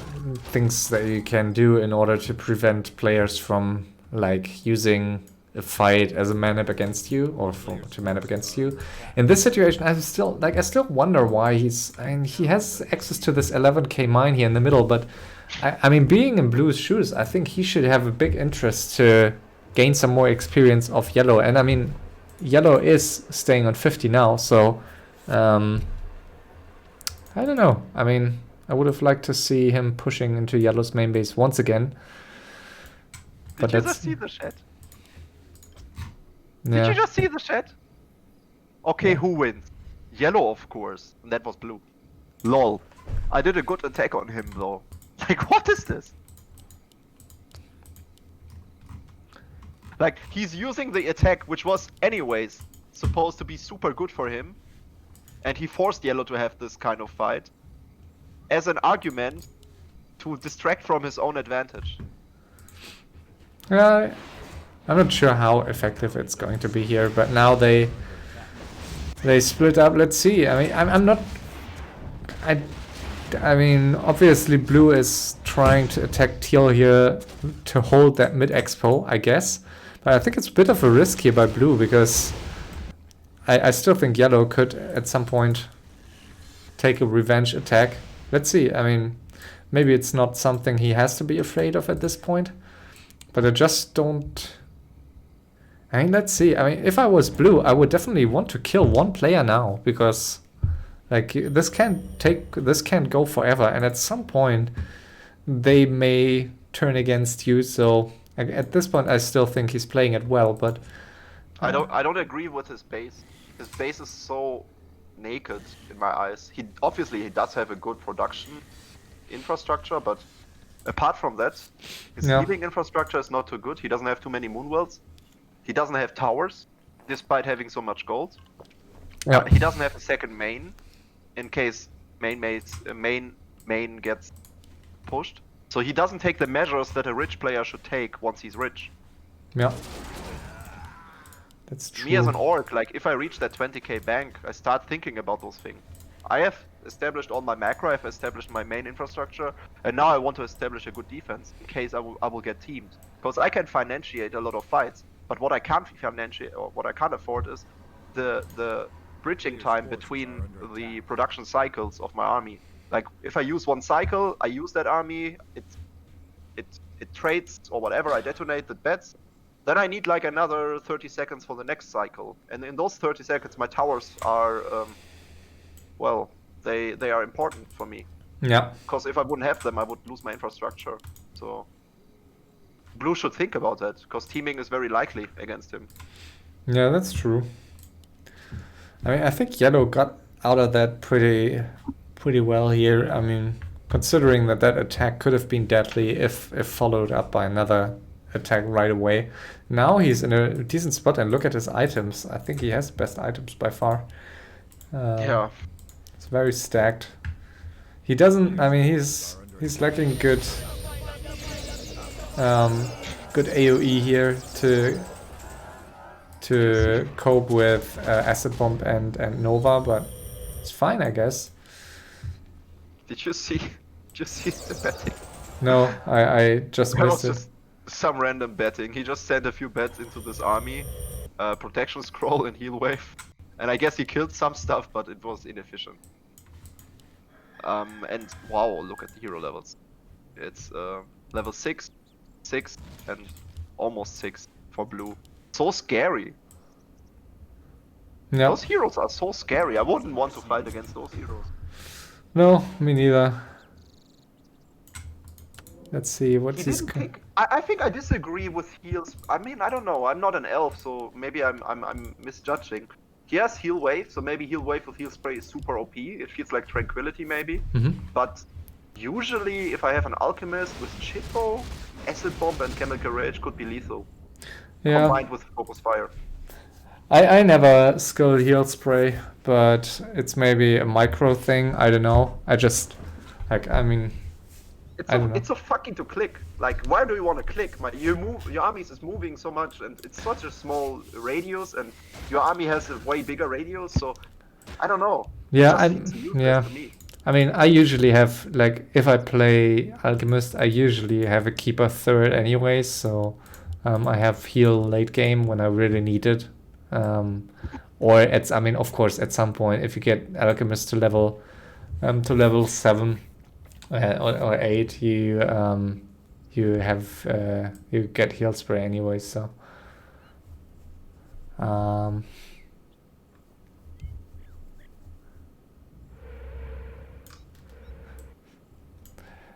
things that you can do in order to prevent players from, like, using a fight as a man-up against you, or to man-up against you. In this situation, I still wonder why he's... I mean, he has access to this 11k mine here in the middle, but, I mean, being in blue's shoes, I think he should have a big interest to... gain some more experience of yellow, and I mean, yellow is staying on 50 now, so I don't know. I mean, I would have liked to see him pushing into yellow's main base once again. Did you just see the chat? Yeah. Did you just see the chat? Okay, who wins? Yellow, of course, and that was blue. Lol. I did a good attack on him though. Like, what is this? Like, he's using the attack, which was anyways supposed to be super good for him, and he forced yellow to have this kind of fight, as an argument to distract from his own advantage. I'm not sure how effective it's going to be here, but now they split up. Let's see. I mean, I'm not... I mean, obviously blue is trying to attack teal here to hold that mid expo, I guess. But I think it's a bit of a risk here by blue, because I still think yellow could at some point take a revenge attack. Let's see. I mean, maybe it's not something he has to be afraid of at this point. But I just don't... I mean, let's see. I mean, if I was blue, I would definitely want to kill one player now because, like, this can't go forever, and at some point, they may turn against you. So at this point, I still think he's playing it well, but I don't agree with his base. His base is so naked in my eyes. He does have a good production infrastructure, but apart from that, his healing infrastructure is not too good. He doesn't have too many moonwells. He doesn't have towers, despite having so much gold. Yeah. He doesn't have a second main, in case main gets pushed. So he doesn't take the measures that a rich player should take once he's rich. Yeah. That's true. Me as an orc, like if I reach that 20k bank, I start thinking about those things. I have established all my macro, I've established my main infrastructure, and now I want to establish a good defense in case I will get teamed. Because I can financiate a lot of fights, but what I can't financiate or what I can't afford is the bridging time between the production cycles of my army. Like if I use one cycle, I use that army, it trades or whatever, I detonate the bets. Then I need like another 30 seconds for the next cycle. And in those 30 seconds, my towers are, well, they are important for me. Yeah. Because if I wouldn't have them, I would lose my infrastructure. So blue should think about that, because teaming is very likely against him. Yeah, that's true. I mean, I think yellow got out of that pretty well here. I mean, considering that attack could have been deadly if followed up by another attack right away. Now he's in a decent spot, and look at his items. I think he has the best items by far. Yeah. It's very stacked. He doesn't, I mean, he's lacking good AoE here to cope with Acid Bomb and Nova, but it's fine, I guess. Did you see the betting? No, I just That missed was it. just some random betting. He just sent a few bets into this army, protection scroll and heal wave, and I guess he killed some stuff, but it was inefficient. And wow, look at the hero levels. It's level 6, and almost 6 for blue. So scary. Yeah. Those heroes are so scary. I wouldn't want to fight against those heroes. No, me neither. Let's see what's He his. didn't pick. I think I disagree with heals. I mean, I don't know. I'm not an elf, so maybe I'm misjudging. He has heal wave, so maybe heal wave with heal spray is super OP. It feels like tranquility maybe. But usually, if I have an alchemist with Chippo, acid bomb, and chemical rage, could be lethal. Yeah. Combined with focus fire. I never skill heal spray, but it's maybe a micro thing. I don't know. I just I mean. It's so fucking to click. Like, why do you want to click? Your army is moving so much, and it's such a small radius, and your army has a way bigger radius. So, I don't know. Yeah, to me. I mean, I usually have like if I play alchemist, I usually have a keeper third anyways. So, I have heal late game when I really need it. Or I mean, of course, at some point, if you get alchemist to level 7. Or 8, you get heal spray anyway. So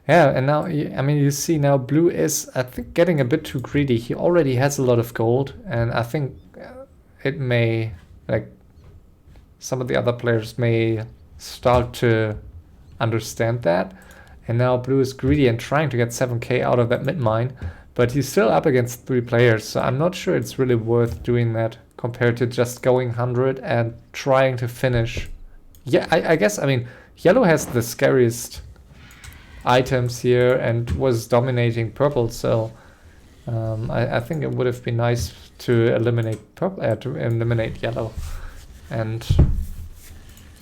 yeah, and now I mean you see now blue is I think getting a bit too greedy. He already has a lot of gold, and I think it may like some of the other players may start to understand that. And now blue is greedy and trying to get 7k out of that mid mine, but he's still up against 3 players, so I'm not sure it's really worth doing that compared to just going 100 and trying to finish. Yeah, I guess, I mean, yellow has the scariest items here and was dominating purple, so I think it would have been nice to eliminate purple, to eliminate yellow. And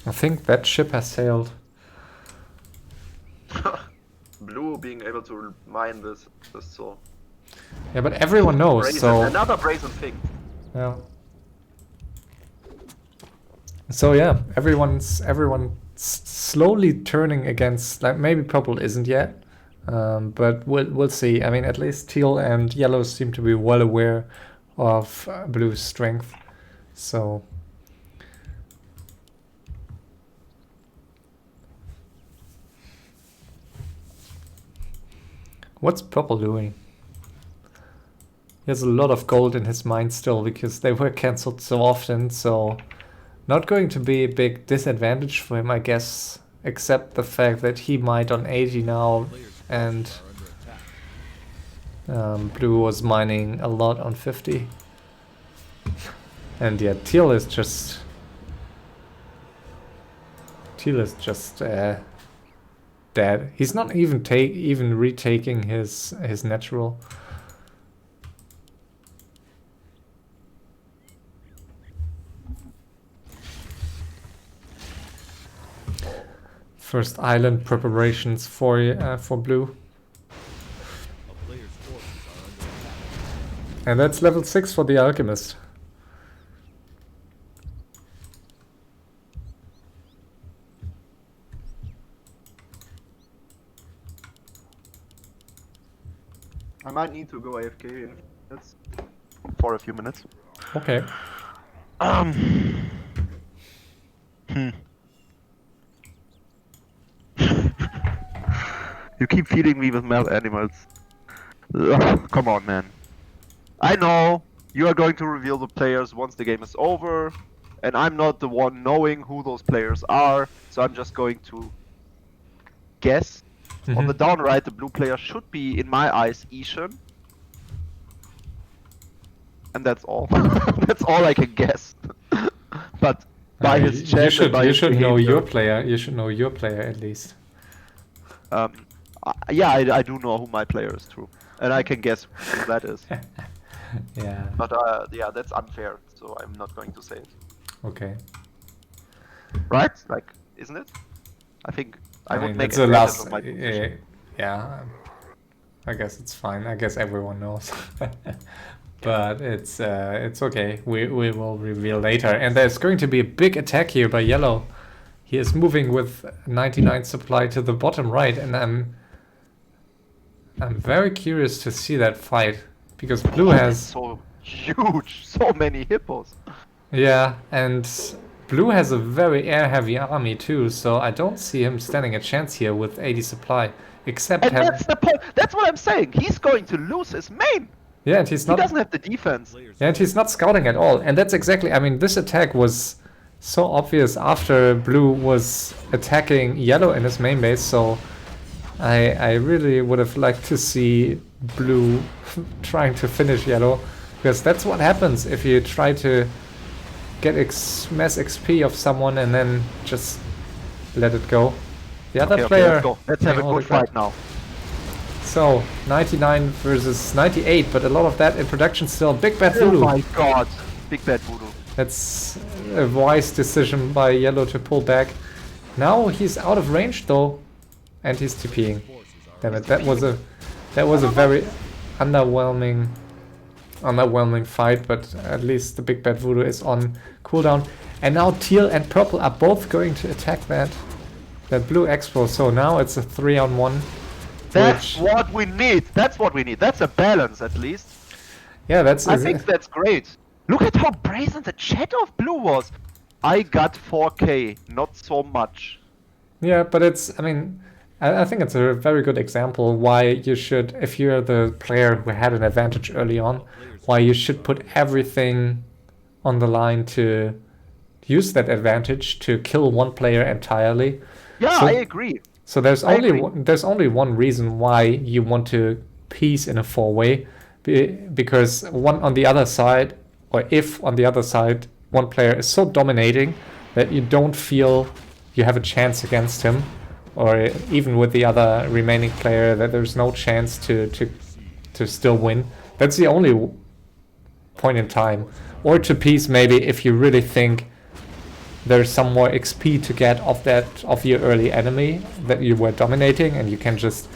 I think that ship has sailed. Blue being able to mine this is so. Yeah, but everyone knows. Brazen. So Another brazen thing. Yeah. So yeah, everyone's slowly turning against. Like maybe purple isn't yet, but we'll see. I mean, at least teal and yellow seem to be well aware of blue's strength. So what's purple doing? He has a lot of gold in his mind still because they were cancelled so often, so not going to be a big disadvantage for him, I guess, except the fact that he might on 80 now, and blue was mining a lot on 50. And yeah, teal is just dead. He's not even retaking his natural. First island preparations for blue. And that's level 6 for the alchemist. I might need to go AFK in minutes. For a few minutes. Okay. You keep feeding me with male animals. Ugh, come on, man. I know you are going to reveal the players once the game is over, and I'm not the one knowing who those players are, so I'm just going to guess. On the down right, the blue player should be, in my eyes, Eshan. And that's all. That's all I can guess. But by his chat and by you his should know behavior, your player. You should know your player at least. yeah, I do know who my player is, true. And I can guess who that is. Yeah. But yeah, that's unfair, so I'm not going to say it. Okay. Right? Like, isn't it? I think I would mean, make it's the advantage last. of my position. Yeah. I guess it's fine. I guess everyone knows. But it's okay. We will reveal later. And there's going to be a big attack here by yellow. He is moving with 99 supply to the bottom right, and I'm very curious to see that fight because blue has so huge, so many hippos. yeah, and blue has a very air-heavy army too, so I don't see him standing a chance here with 80 supply. Except And that's the point. That's what I'm saying. He's going to lose his main. yeah, and he's not. He doesn't have the defense. Yeah, and he's not scouting at all. And that's exactly. I mean, this attack was so obvious after blue was attacking yellow in his main base. So I really would have liked to see blue trying to finish yellow, because that's what happens if you try to get mass XP of someone and then just let it go. The other Okay, player. let's go. Let's have a all good the crap. fight now. So 99 versus 98, but a lot of that in production still. Big Bad Oh Voodoo. my god. Big bad voodoo. That's a wise decision by yellow to pull back. Now he's out of range though, and he's TPing. Damn it! That was a very underwhelming fight, but at least the Big Bad Voodoo is on cooldown. And now teal and purple are both going to attack that blue expo. So now it's a 3-on-1. That's what we need. That's what we need. That's a balance at least. Yeah, that's. I think that's great. Look at how brazen the chat of blue was. I got 4k, not so much. Yeah, but it's. I mean, I think it's a very good example why you should, if you're the player who had an advantage early on, why you should put everything on the line to use that advantage to kill one player entirely. Yeah, So- I agree. So there's I only agree. there's only one reason why you want to piece in a 4-way, because one on the other side, or if on the other side one player is so dominating that you don't feel you have a chance against him, or even with the other remaining player that there's no chance to still win. That's the only point in time. Or to piece maybe if you really think there's some more XP to get of your early enemy that you were dominating, and you can just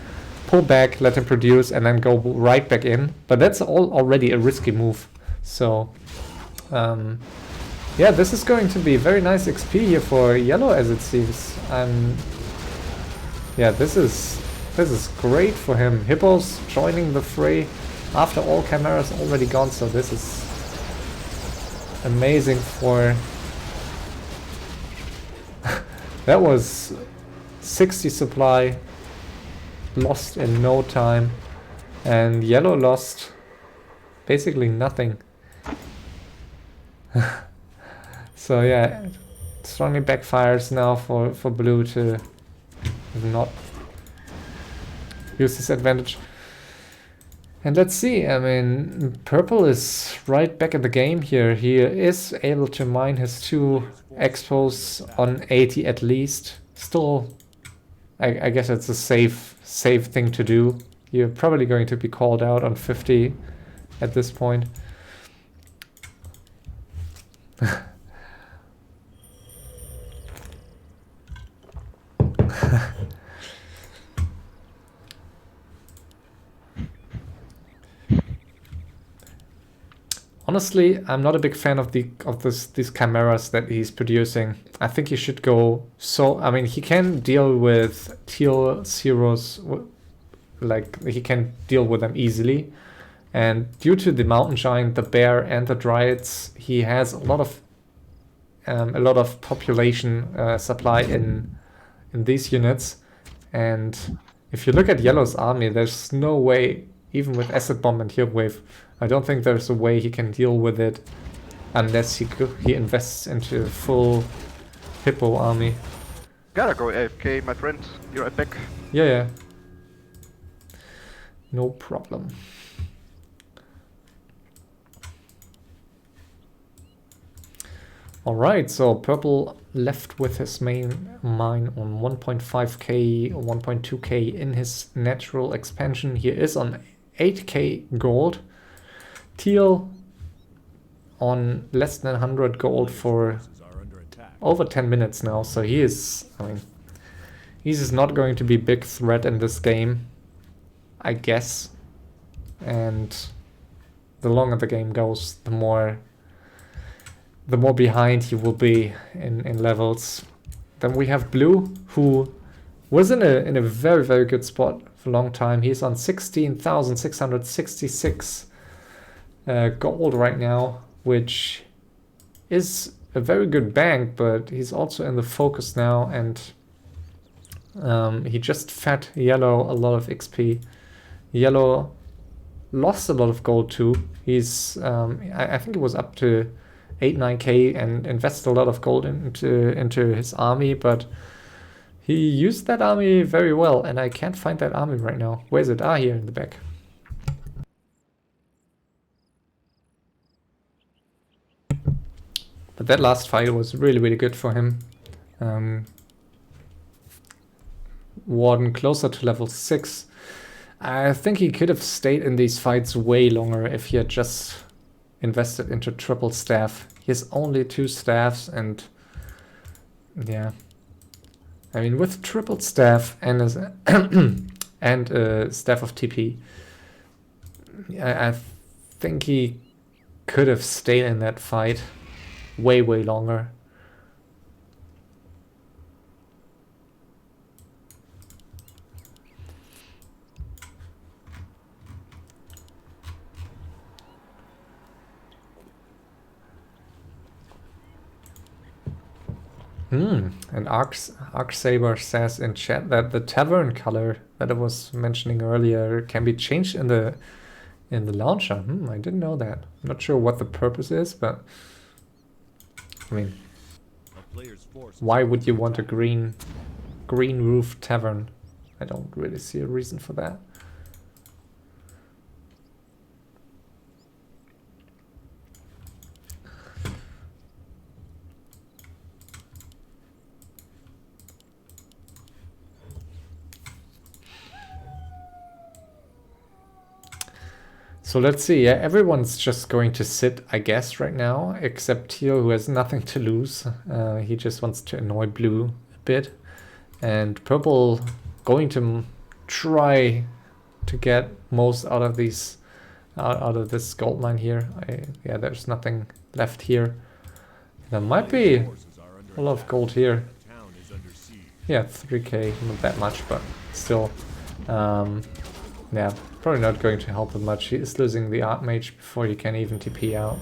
pull back, let him produce, and then go right back in. But that's already a risky move. So yeah, this is going to be very nice XP here for yellow, as it seems. Yeah, this is great for him. Hippos joining the fray. after all cameras already gone, so this is amazing for... That was 60 supply lost in no time, and yellow lost basically nothing. So yeah, strongly backfires now for blue to not use this advantage. And let's see, I mean, purple is right back in the game here. He is able to mine his 2 expos on 80 at least. Still, I guess it's a safe thing to do. You're probably going to be called out on 50 at this point. Honestly, I'm not a big fan of these chimeras that he's producing. I think he should go so... I mean, he can deal with teal zeros, like he can deal with them easily. And due to the mountain giant, the bear, and the dryads, he has a lot of population supply in these units. And if you look at Yellow's army, there's no way, even with acid bomb and heal wave, I don't think there's a way he can deal with it unless he invests into full hippo army. Gotta go AFK, my friend. Be right back. Yeah. No problem. Alright, so purple left with his main mine on 1.5k, 1.2k in his natural expansion. He is on 8k gold. Teal on less than 100 gold for over 10 minutes now, so he is, I mean, he's just not going to be a big threat in this game, I guess. And the longer the game goes, the more behind he will be in levels. Then we have blue, who was in a very, very good spot for a long time. He's on 16,666 gold right now, which is a very good bank, but he's also in the focus now, and he just fed yellow a lot of XP. Yellow lost a lot of gold too. He's I think it was up to 8-9k and invested a lot of gold into his army, but he used that army very well, and I can't find that army right now. Where's it? Ah, here in the back. But that last fight was really, really good for him. Warden closer to level 6. I think he could have stayed in these fights way longer if he had just invested into triple staff. He has only 2 staffs, and yeah. I mean, with triple staff and and staff of TP, I think he could have stayed in that fight way longer. And Arksaber says in chat that the tavern color that I was mentioning earlier can be changed in the launcher. I didn't know that. I'm not sure what the purpose is, but I mean, why would you want a green roof tavern? I don't really see a reason for that. So let's see, yeah, everyone's just going to sit, I guess, right now, except Teal, who has nothing to lose. He just wants to annoy blue a bit. And purple going to try to get most out of these, out of this gold mine here. Yeah, there's nothing left here. There might be a lot of gold here. Yeah, 3k, not that much, but still. Yeah, probably not going to help him much. He is losing the Archmage before he can even TP out.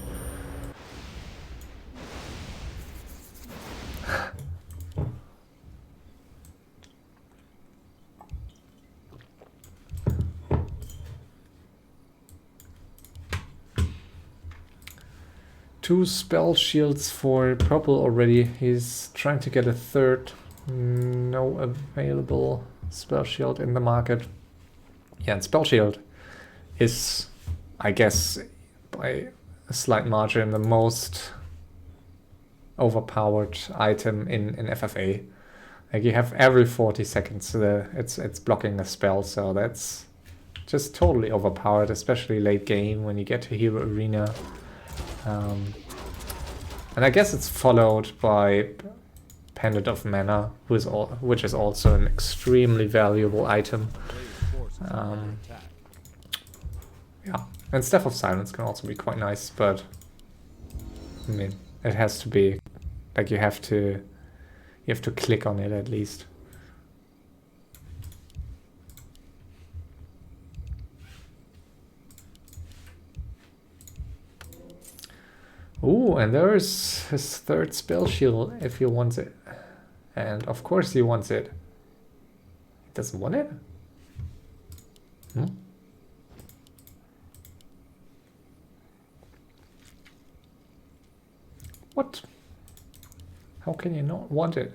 Two spell shields for purple already. He's trying to get a third. No available spell shield in the market. Yeah, and spell shield is, I guess, by a slight margin, the most overpowered item in FFA. Like, you have every 40 seconds it's blocking a spell, so that's just totally overpowered, especially late game when you get to Hero Arena. And I guess it's followed by Pendant of Mana, which is also an extremely valuable item. Yeah, and Staff of Silence can also be quite nice, but I mean, it has to be like you have to click on it at least. Ooh, and there's his third spell shield if he wants it. And of course he wants it. He doesn't want it? Hmm? What? How can you not want it?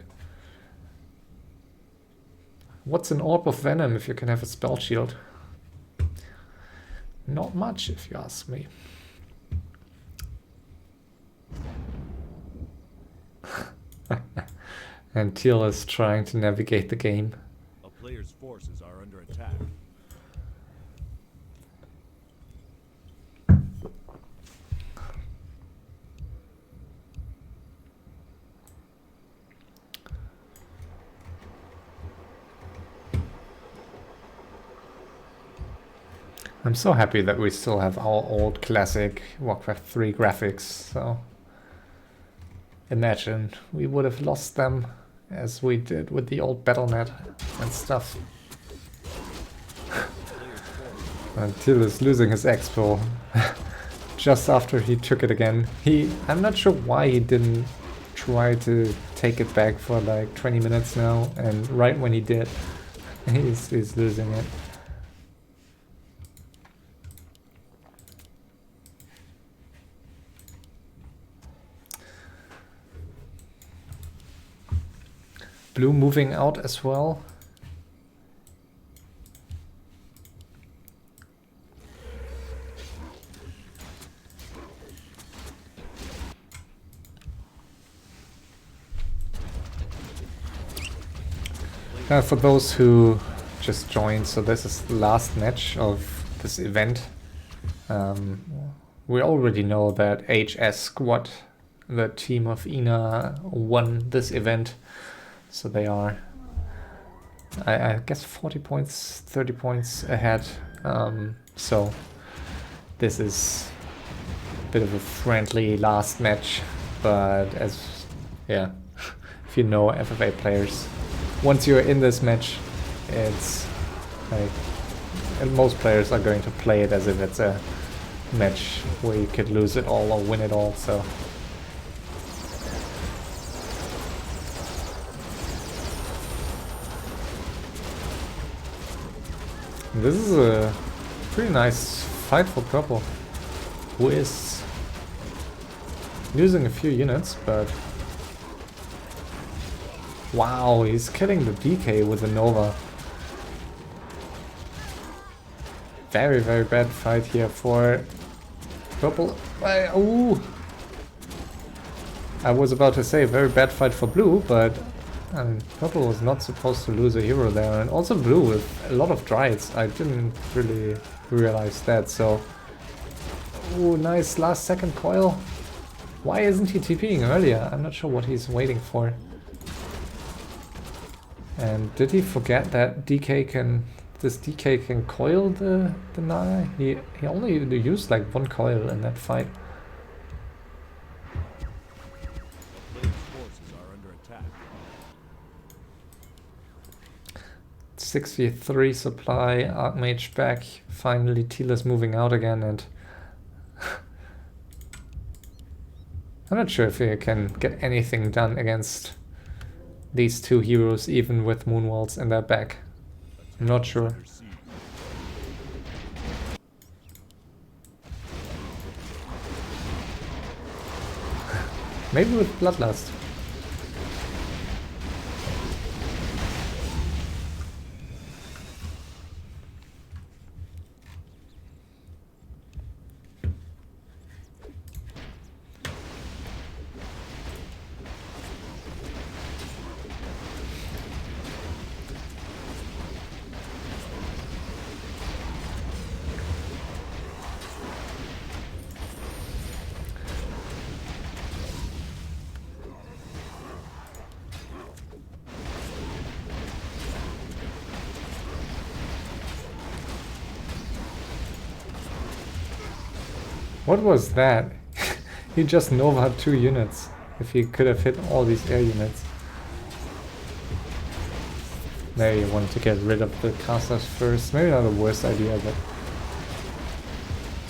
What's an Orb of Venom if you can have a spell shield? Not much, if you ask me. And Teal is trying to navigate the game. A player's forces are under attack. I'm so happy that we still have our old classic Warcraft 3 graphics, so imagine we would have lost them as we did with the old Battle.net and stuff. Until is losing his expo just after he took it again. I'm not sure why he didn't try to take it back for like 20 minutes now, and right when he did, he's losing it. Blue moving out as well. For those who just joined, so this is the last match of this event. We already know that HS Squad, the team of Ina, won this event. So they are, I guess, 40 points, 30 points ahead. So this is a bit of a friendly last match, but if you know FFA players, once you're in this match, it's like, and most players are going to play it as if it's a match where you could lose it all or win it all. So. This is a pretty nice fight for purple, who is losing a few units, but wow, he's killing the DK with the Nova. Very, very bad fight here for purple. Ooh! I was about to say very bad fight for blue, but purple was not supposed to lose a hero there, and also blue with a lot of Dryades. I didn't really realize that, so... Ooh, nice last second coil. Why isn't he TPing earlier? I'm not sure what he's waiting for. And did he forget that this DK can coil the Naga? He only used like one coil in that fight. 6v3 supply, Archmage back. Finally Tila's moving out again, and I'm not sure if we can get anything done against these two heroes, even with Moonwalls in their back. I'm not sure. Under siege. Maybe with Bloodlust. What was that? He just Nova 2 units. If he could have hit all these air units. Maybe you want to get rid of the casters first. Maybe not the worst idea, but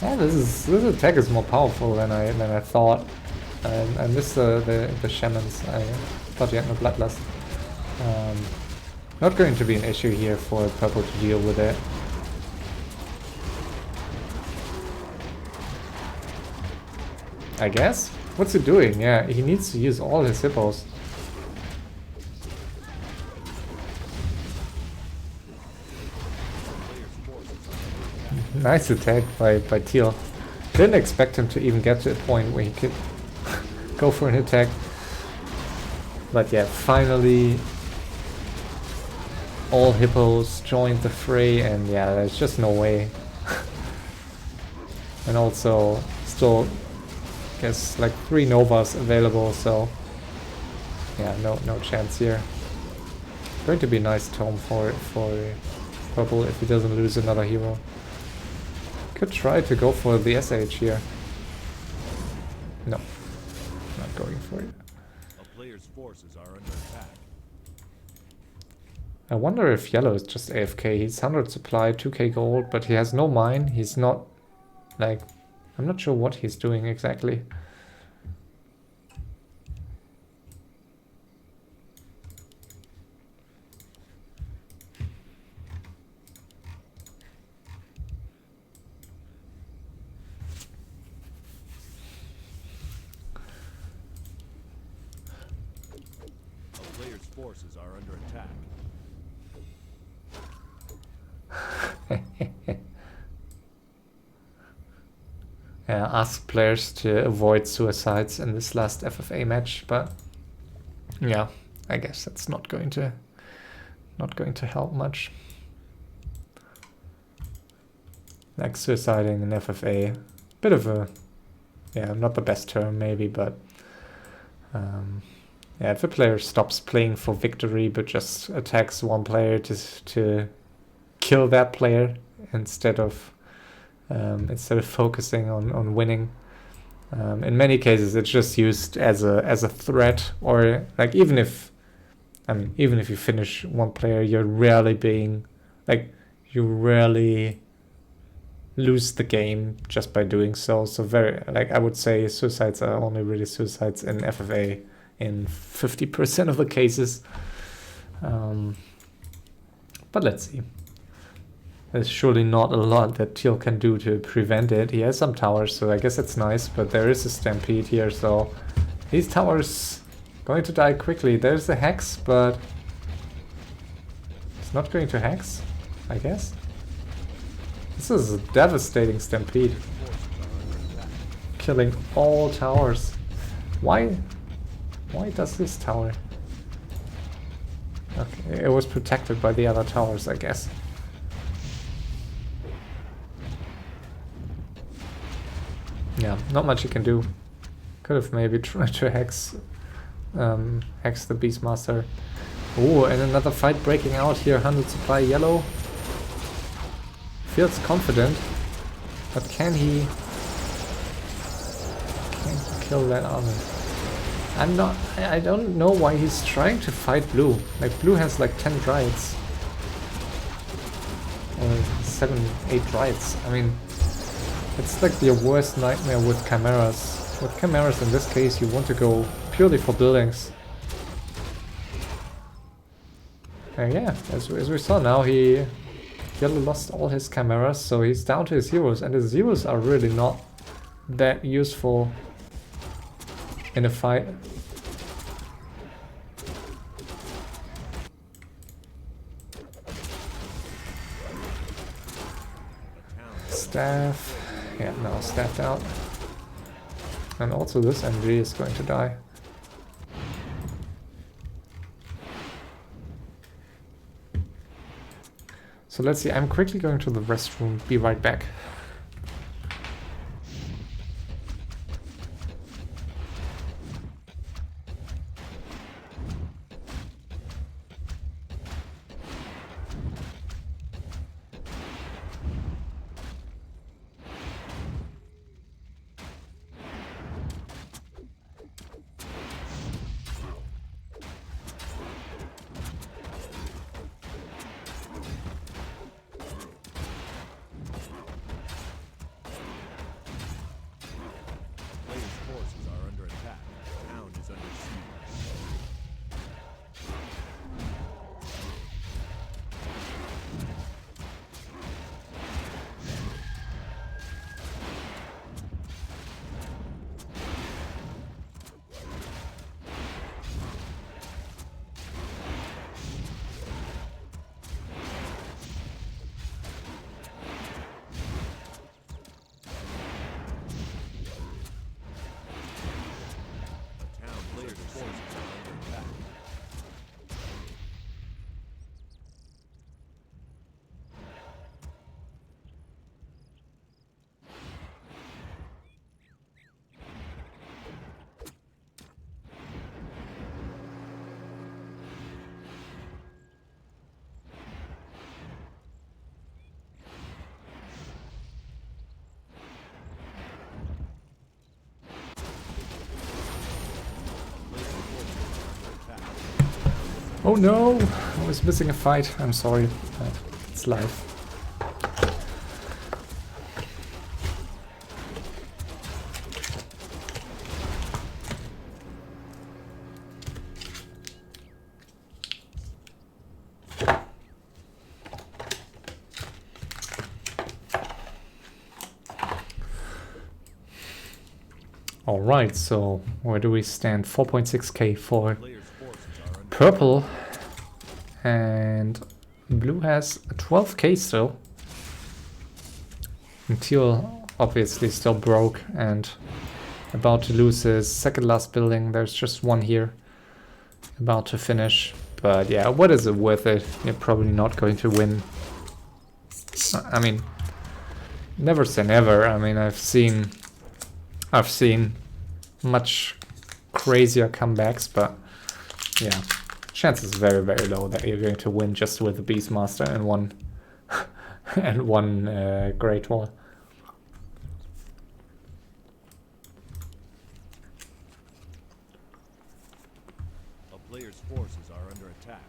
yeah, this attack is more powerful than I thought. I missed the shamans. I thought you had no bloodlust. Not going to be an issue here for purple to deal with it. I guess? What's he doing? Yeah, he needs to use all his hippos. Nice attack by Teal. Didn't expect him to even get to a point where he could go for an attack. But yeah, finally all hippos joined the fray, and yeah, there's just no way. And also still guess like 3 Novas available, so yeah, no chance here. Going to be a nice tome for purple if he doesn't lose another hero. Could try to go for the SH here. No, not going for it. A player's forces are under attack. I wonder if yellow is just AFK. He's 100 supply, 2k gold, but he has no mine. He's not, like, I'm not sure what he's doing exactly. A player's forces are under attack. Yeah, ask players to avoid suicides in this last FFA match, but yeah, I guess that's not going to help much. Like suiciding in FFA, bit of a, yeah, not the best term maybe, but yeah, if a player stops playing for victory but just attacks one player to kill that player instead of focusing on winning. In many cases, it's just used as a threat, or like even if you finish one player, you rarely lose the game just by doing so. So very, like, I would say suicides are only really suicides in FFA in 50% of the cases. But let's see. There's surely not a lot that Teal can do to prevent it. He has some towers, so I guess it's nice, but there is a stampede here, so these towers going to die quickly. There's the hex, but it's not going to hex, I guess. This is a devastating stampede. Killing all towers. Why does this tower? Okay, it was protected by the other towers, I guess. Yeah, not much you can do. Could have maybe tried to hex the Beastmaster. Oh, and another fight breaking out here. 100 supply yellow. Feels confident, but can he kill that army? I don't know why he's trying to fight blue. Like, blue has like 10 dryads. 7, 8 rights. I mean, it's like your worst nightmare with chimeras. With chimeras in this case, you want to go purely for buildings. And yeah, as we saw now, he Yellow lost all his chimeras, so he's down to his heroes, and his heroes are really not that useful in a fight. Staff. Yeah, now staffed out. And also this MG is going to die. So let's see, I'm quickly going to the restroom, be right back. Oh no! I was missing a fight. I'm sorry. It's life. Alright, so where do we stand? 4.6k for purple, and blue has 12k still. And teal obviously still broke and about to lose his second last building. There's just one here about to finish, but yeah, what is it worth it? You're probably not going to win. I mean, never say never. I mean, I've seen much crazier comebacks, but yeah, chances very, very low that you're going to win just with the Beastmaster and one and one Great Wall. A player's forces are under attack.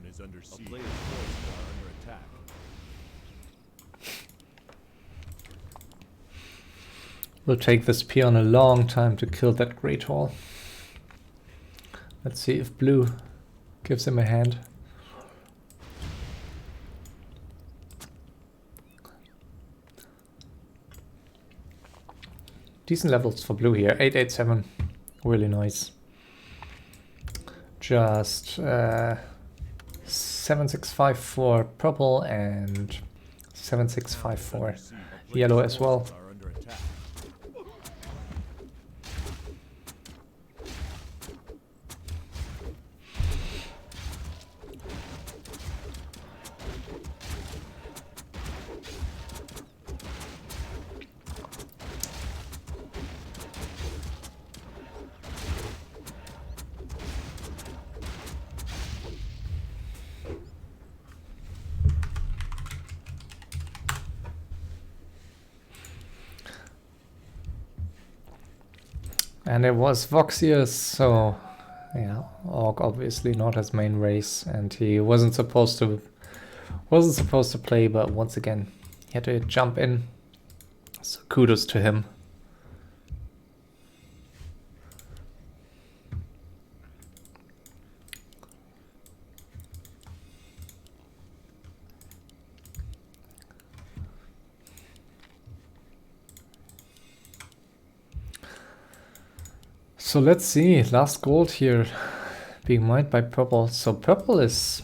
Is under siege. A player's forces are under attack. Will take this peon a long time to kill that Great Hall. Let's see if blue gives him a hand. Decent levels for blue here, 887, really nice. Just 765 for purple and 765 for yellow as well. And it was Voxius, so yeah, Orc obviously not his main race, and he wasn't supposed to play, but once again he had to jump in. So kudos to him. So let's see, last gold here being mined by purple. So purple is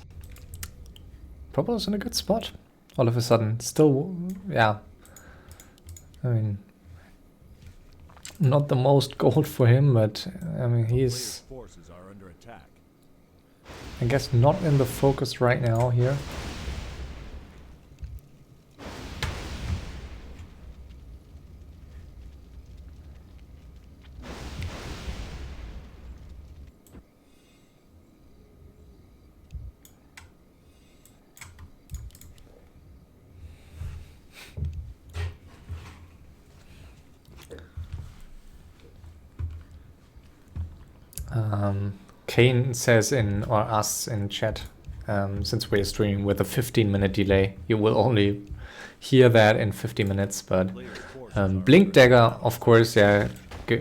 in a good spot all of a sudden. Still, yeah, I mean, not the most gold for him, but I mean, he's, Forces are under attack. I guess, not in the focus right now here. Kane says or asks in chat, since we're streaming with a 15-minute delay, you will only hear that in 50 minutes, but Blink Dagger, of course, yeah,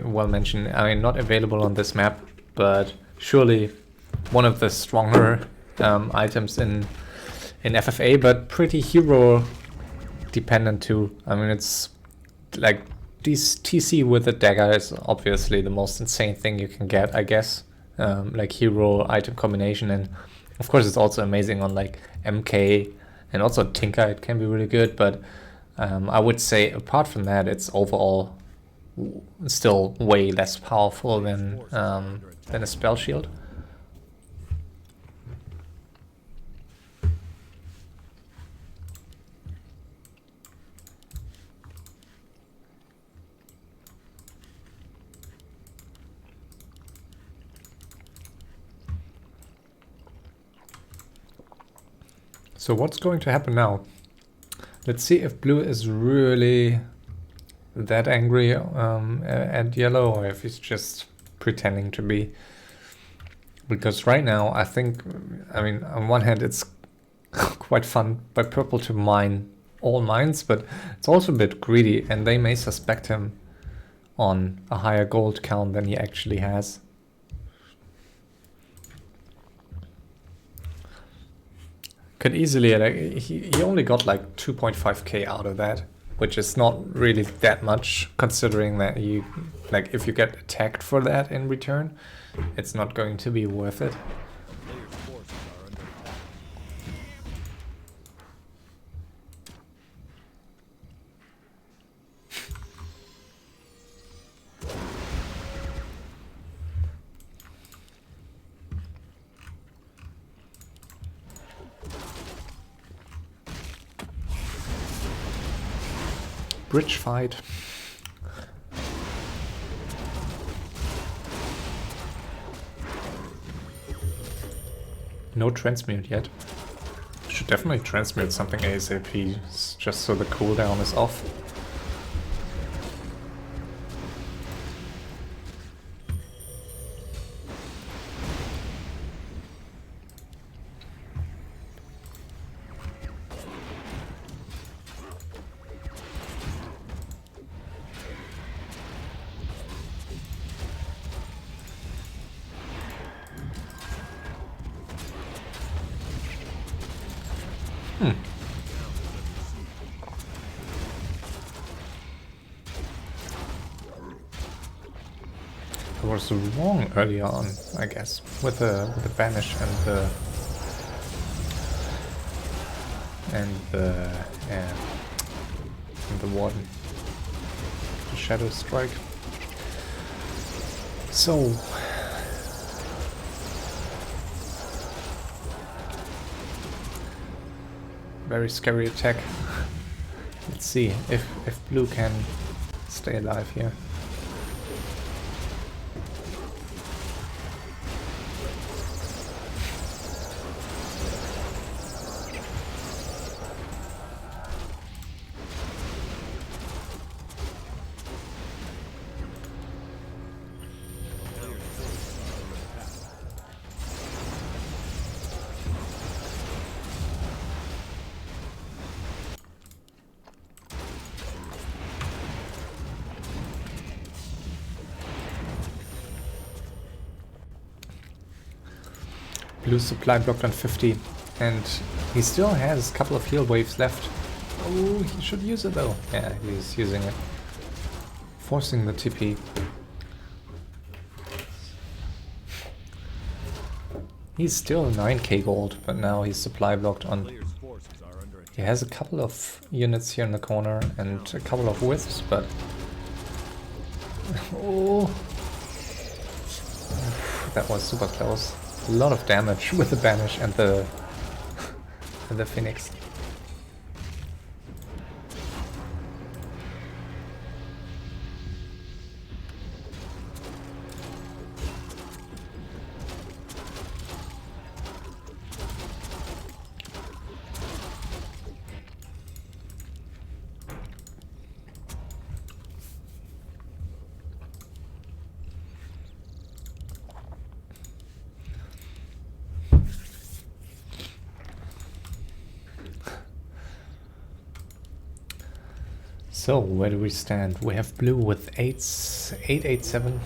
well mentioned. I mean, not available on this map, but surely one of the stronger items in FFA, but pretty hero dependent too. I mean, it's like this TC with the dagger is obviously the most insane thing you can get, I guess. Like hero item combination, and of course it's also amazing on like MK and also Tinker. It can be really good, but I would say apart from that, it's overall still way less powerful than a spell shield. So what's going to happen now? Let's see if blue is really that angry at yellow, or if he's just pretending to be. Because right now, I think, I mean, on one hand, it's quite fun by purple to mine all mines, but it's also a bit greedy, and they may suspect him on a higher gold count than he actually has. Could easily, like, he only got like 2.5k out of that, which is not really that much, considering that you, like, if you get attacked for that in return, it's not going to be worth it. Player's forces are under attack. Bridge fight. No transmute yet. Should definitely transmute something ASAP, just so the cooldown is off. I was wrong earlier on, I guess, with the banish and the warden, the shadow strike. So very scary attack. Let's see if blue can stay alive here. Blue supply blocked on 50. And he still has a couple of heal waves left. Oh, he should use it though. Yeah, he's using it. Forcing the TP. He's still 9k gold, but now he's supply blocked on... Player's forces are under attack. He has a couple of units here in the corner and a couple of wisps, but... Oh! That was super close. A lot of damage with the Banish and the... and the Phoenix. So, where do we stand? We have blue with 887.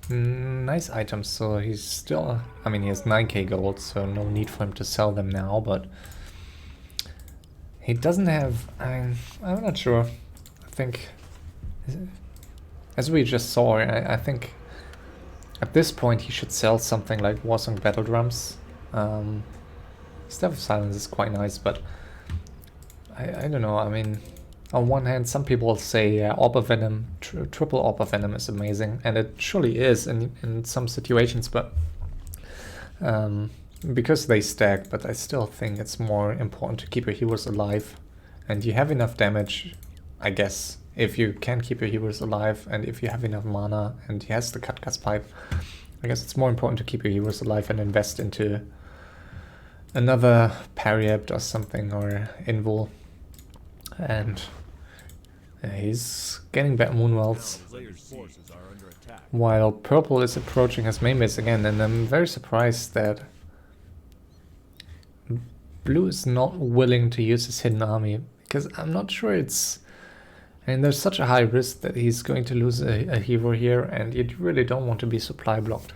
Nice items, so he's still... I mean, he has 9k gold, so no need for him to sell them now, but... He doesn't have... I'm not sure. I think... As we just saw, I think... At this point he should sell something like Warsong Battle Drums. Staff of Silence is quite nice, but... I don't know, I mean... On one hand, some people say Orb of Venom, triple Orb of Venom is amazing, and it surely is in some situations, but because they stack, but I still think it's more important to keep your heroes alive, and you have enough damage, I guess, if you can keep your heroes alive, and if you have enough mana, and he has the Cutcast Pipe, I guess it's more important to keep your heroes alive and invest into another Pariapt or something, or Invul. And he's getting back Moonwells, Player's forces are under attack. while purple is approaching his main base again, and I'm very surprised that blue is not willing to use his hidden army, because I'm not sure it's... I mean, there's such a high risk that he's going to lose a hero here, and you really don't want to be supply blocked.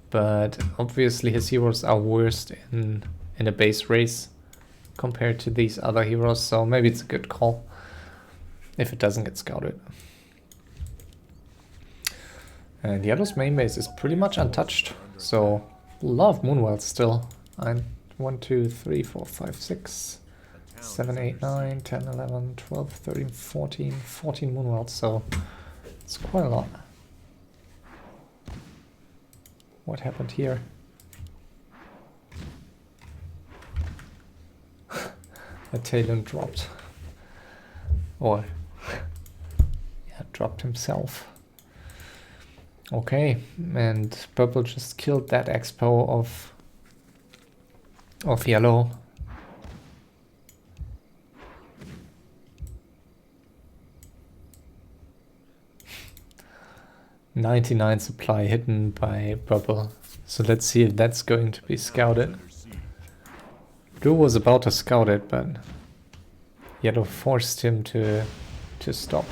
But obviously his heroes are worst in a base race compared to these other heroes, so maybe it's a good call if it doesn't get scouted. And Yellow's main base is pretty much untouched, so a lot of Moonwells still. 1, 2, 3, 4, 5, 6, 7, 8, 9, 10, 11, 12, 13, 14 Moonwells, so it's quite a lot. What happened here? A Talon dropped. Or yeah, dropped himself. Okay, and purple just killed that expo of yellow. $99 supply hidden by purple. So let's see if that's going to be scouted. Blue was about to scout it, but yellow forced him to stop.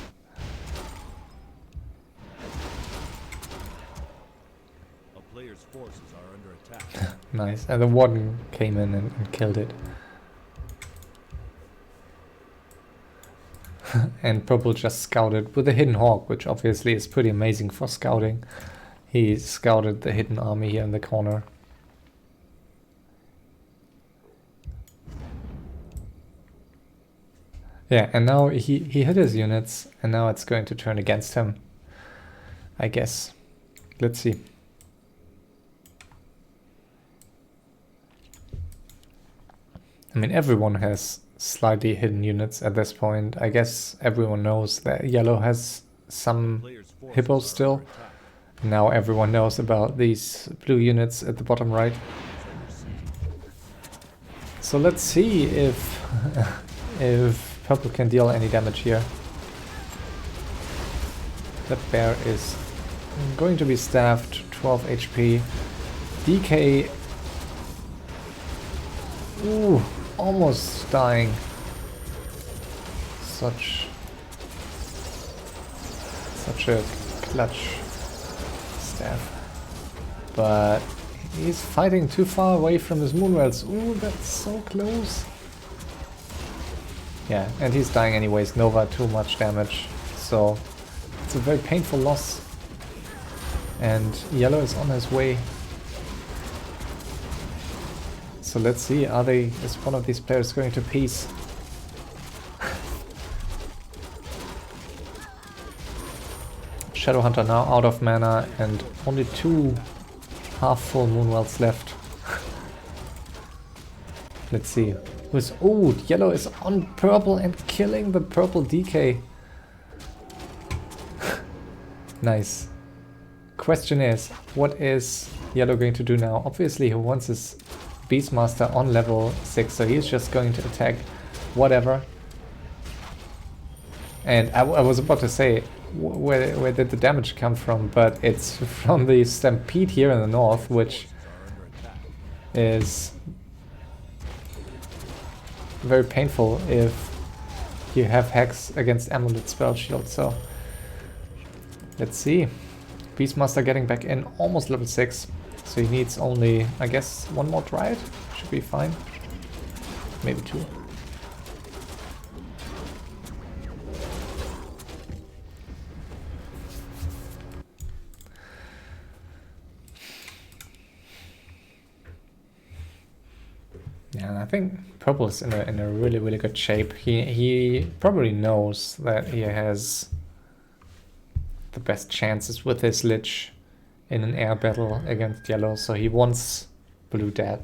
A player's forces are under attack. Nice, and the warden came in and killed it. And purple just scouted with a hidden hawk, which obviously is pretty amazing for scouting. He scouted the hidden army here in the corner. Yeah, and now he hit his units, and now it's going to turn against him, I guess. Let's see. I mean, everyone has slightly hidden units at this point. I guess everyone knows that yellow has some hippos still. Now everyone knows about these blue units at the bottom right. So let's see if purple can deal any damage here. That bear is going to be staffed, 12 HP. DK. Ooh, almost dying. Such a clutch staff. but he's fighting too far away from his Moonwells. Ooh, that's so close. Yeah, and he's dying anyways. Nova too much damage, so it's a very painful loss. And yellow is on his way. So let's see, is one of these players going to peace? Shadowhunter now out of mana and only 2 half-full Moonwells left. Let's see. Oh, yellow is on purple and killing the purple DK. Nice. Question is, what is yellow going to do now? Obviously he wants his Beastmaster on level 6, so he's just going to attack whatever. And I was about to say, where did the damage come from? But it's from the Stampede here in the north, which is very painful if you have Hex against Amulet Spell Shield. So let's see. Beastmaster getting back in, almost level 6. So he needs only, I guess, 1 more Dryad. Should be fine. Maybe 2. Yeah, I think purple is in a really good shape. He probably knows that he has the best chances with his Lich in an air battle against yellow, so he wants blue dead.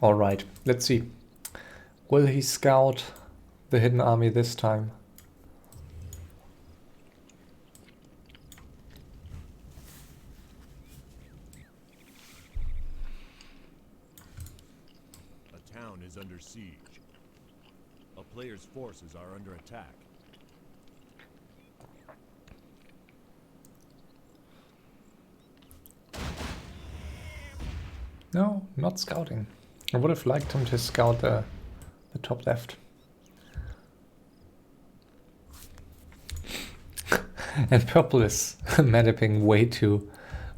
Alright, let's see. Will he scout the hidden army this time? A town is under siege. A player's forces are under attack. No, not scouting. I would have liked him to scout the top left. And purple is metapping way too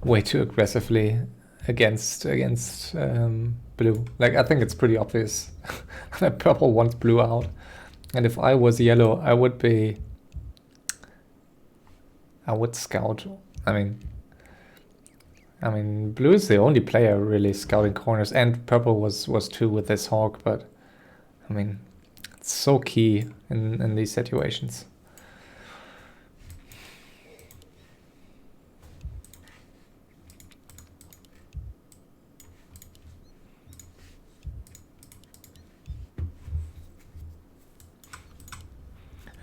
aggressively against blue. Like, I think it's pretty obvious that purple wants blue out. And if I was yellow, I would scout. I mean, blue is the only player really scouting corners, and purple was too with this hawk, but I mean, it's so key in these situations.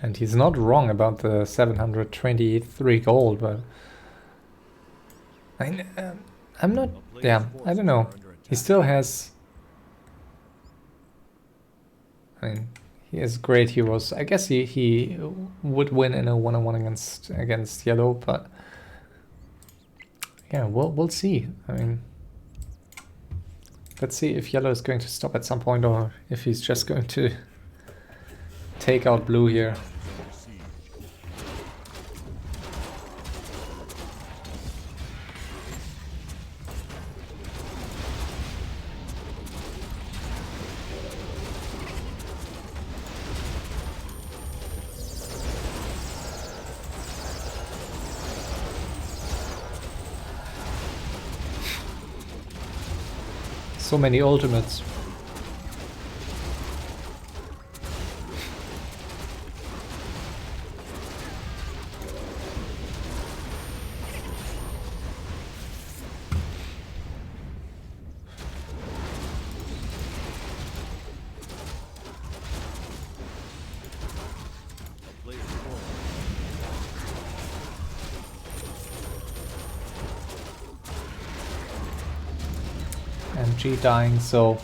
And he's not wrong about the 723 gold, but I'm not, yeah, I don't know. He still has, I mean, he has great heroes. I guess he would win in a one-on-one against yellow, but yeah, we'll see. I mean, let's see if yellow is going to stop at some point or if he's just going to take out blue here. So many ultimates. MG dying, so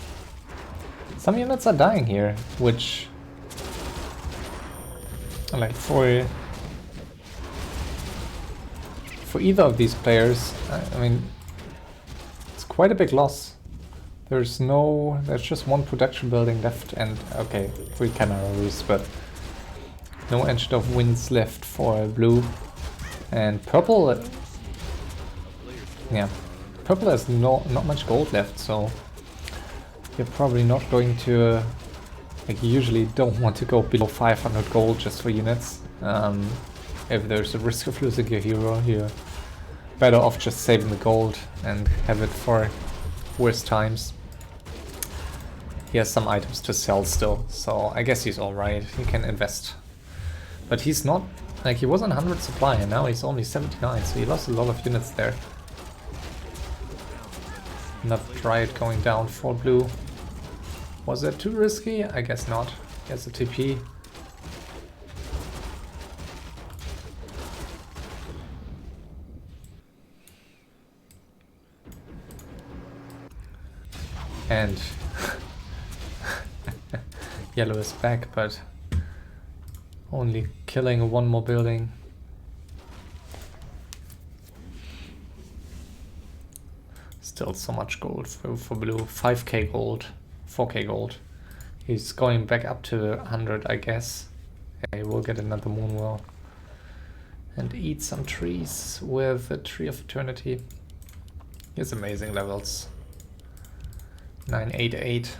some units are dying here, which, like, for for either of these players, I mean, it's quite a big loss. There's just one production building left and, okay, 3 canaries, but no Ancient of Winds left for blue. And purple, yeah, purple has not much gold left, so you're probably not going to, like, you usually don't want to go below 500 gold just for units. If there's a risk of losing your hero, you're better off just saving the gold and have it for worse times. He has some items to sell still, so I guess he's alright, he can invest. But he's not, like, he was on 100 supply and now he's only 79, so he lost a lot of units there. Another Dryad going down for blue. Was that too risky? I guess not. He has a TP. And yellow is back, but only killing one more building. Still so much gold for blue. 5k gold, 4k gold. He's going back up to 100, I guess. Okay, we'll get another Moonwell. And eat some trees with the Tree of Eternity. He has amazing levels. 988.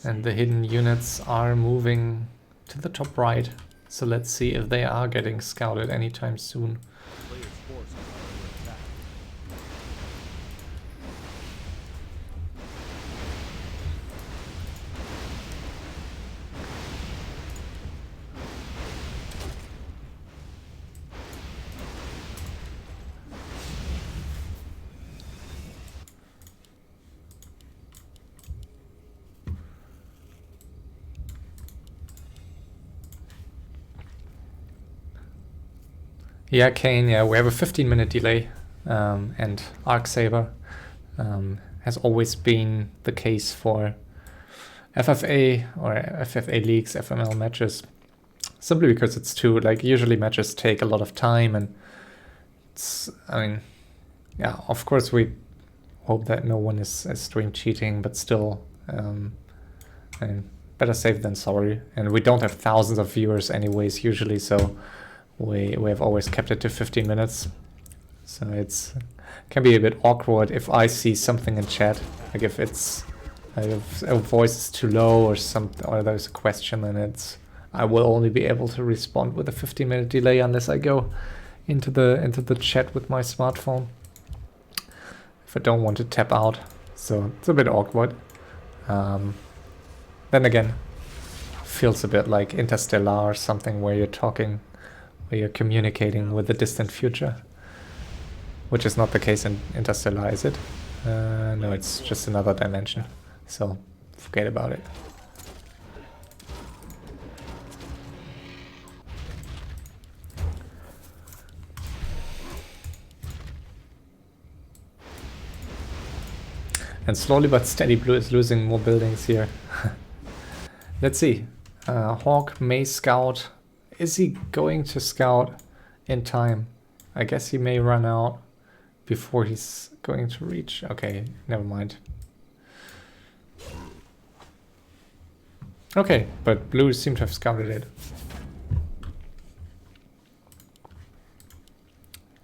And the hidden units are moving to the top right. So let's see if they are getting scouted anytime soon. Yeah, Kane, yeah, we have a 15-minute delay, and Arc Saber has always been the case for FFA or FFA leagues, FML matches, simply because it's too, like, usually matches take a lot of time, and it's, I mean, yeah, of course we hope that no one is stream cheating, but still, I mean, better safe than sorry, and we don't have thousands of viewers anyways usually, so we have always kept it to 15 minutes. So it's can be a bit awkward if I see something in chat, like if it's if a voice is too low or something, or there's a question, and I will only be able to respond with a 15-minute delay unless I go into the chat with my smartphone if I don't want to tap out. So it's a bit awkward. Then again, feels a bit like Interstellar or something where you're talking, where you're communicating with the distant future, which is not the case in Interstellar, is it? No, it's just another dimension, so forget about it. And slowly but steady, blue is losing more buildings here. Let's see. Hawk may scout. Is he going to scout in time? I guess he may run out before he's going to reach. Okay, never mind. Okay, but blue seem to have scouted it.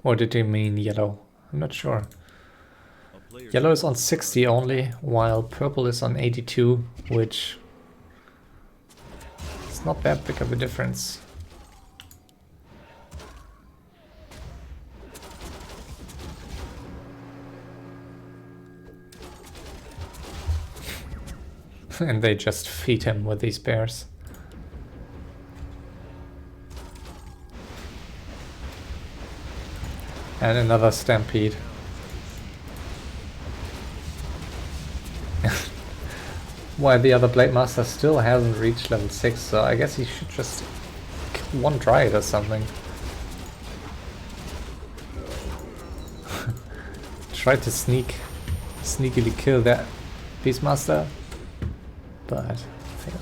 Or did he mean yellow? I'm not sure. Yellow is on 60 only, while purple is on 82, which is not that big of a difference. And they just feed him with these bears. And another stampede. Why the other Blade Master still hasn't reached level 6, so I guess he should just kill one Dryad or something. Try to sneakily kill that Beastmaster. but failed.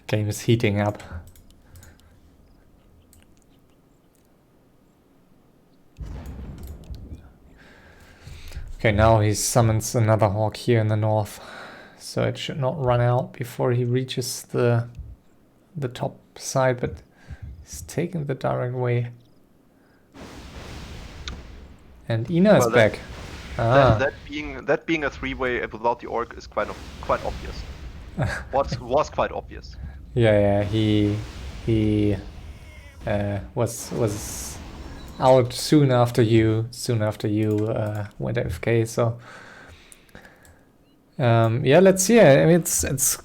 Game is heating up. Okay, now he summons another hawk here in the north, so it should not run out before he reaches the top side, but he's taking the direct way. And Ina is Well, back. Ah, That being a 3-way without the orc is quite obvious. was quite obvious. yeah, he was out soon after you went AFK. So yeah, let's see. I mean, it's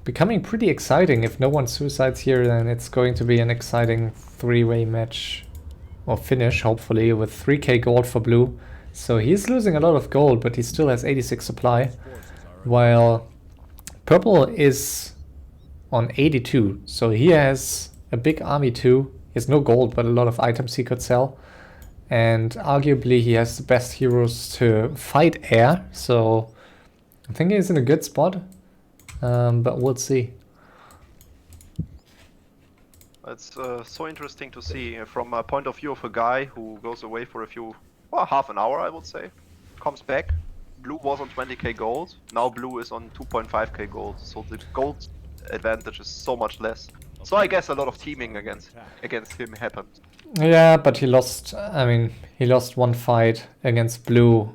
becoming pretty exciting. If no one suicides here, then it's going to be an exciting 3-way match or finish, hopefully, with 3k gold for blue. So he's losing a lot of gold, but he still has 86 supply, while purple is on 82. So he has a big army too. He has no gold, but a lot of items he could sell. And arguably he has the best heroes to fight air. So I think he's in a good spot, but we'll see. It's so interesting to see from a point of view of a guy who goes away for half an hour, I would say, comes back. Blue was on 20k gold, now blue is on 2.5k gold, so the gold advantage is so much less. So I guess a lot of teaming against him happened. Yeah, but he lost, I mean, he lost one fight against blue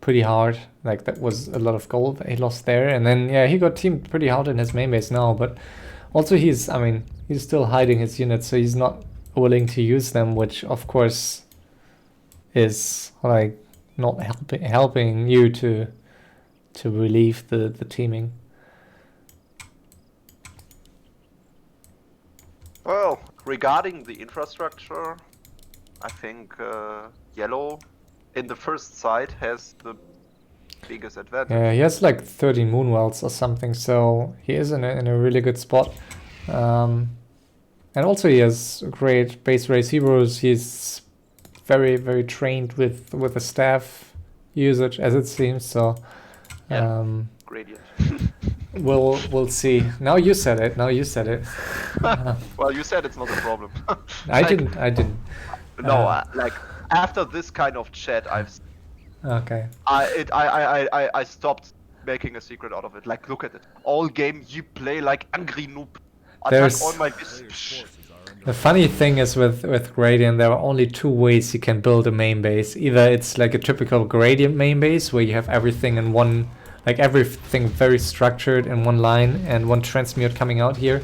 pretty hard. Like, that was a lot of gold that he lost there. And then, yeah, he got teamed pretty hard in his main base now, but also he's still hiding his units, so he's not willing to use them, which of course is like not helping you to relieve the teaming. Well, regarding the infrastructure, I think yellow in the first side has the biggest advantage. Yeah, he has like 30 moonwells or something, so he is in a really good spot. And also he has great base race heroes. He's very, very trained with the staff usage, as it seems. So Gradient. we'll see. Now you said it. Well, you said it's not a problem. I didn't. No, like after this kind of chat, Okay. I stopped making a secret out of it. Like, look at it. All game you play like angry noob. There's- Attack all my Players' forces are under The funny thing is with Gradient, there are only two ways you can build a main base. Either it's like a typical Gradient main base where you have everything in one, like everything very structured in one line and one transmute coming out here.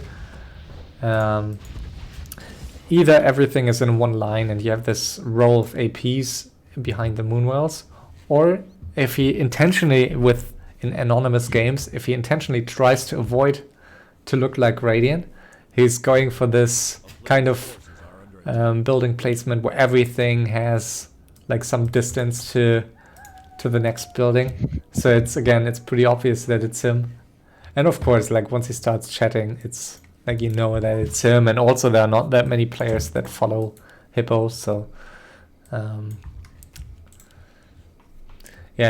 Either everything is in one line and you have this row of APs behind the Moonwells, or if he intentionally, in anonymous games, if he intentionally tries to avoid to look like Gradient, he's going for this kind of building placement where everything has like some distance to the next building. So it's pretty obvious that it's him. And of course, like once he starts chatting, it's like you know that it's him. And also there are not that many players that follow Hippo, so we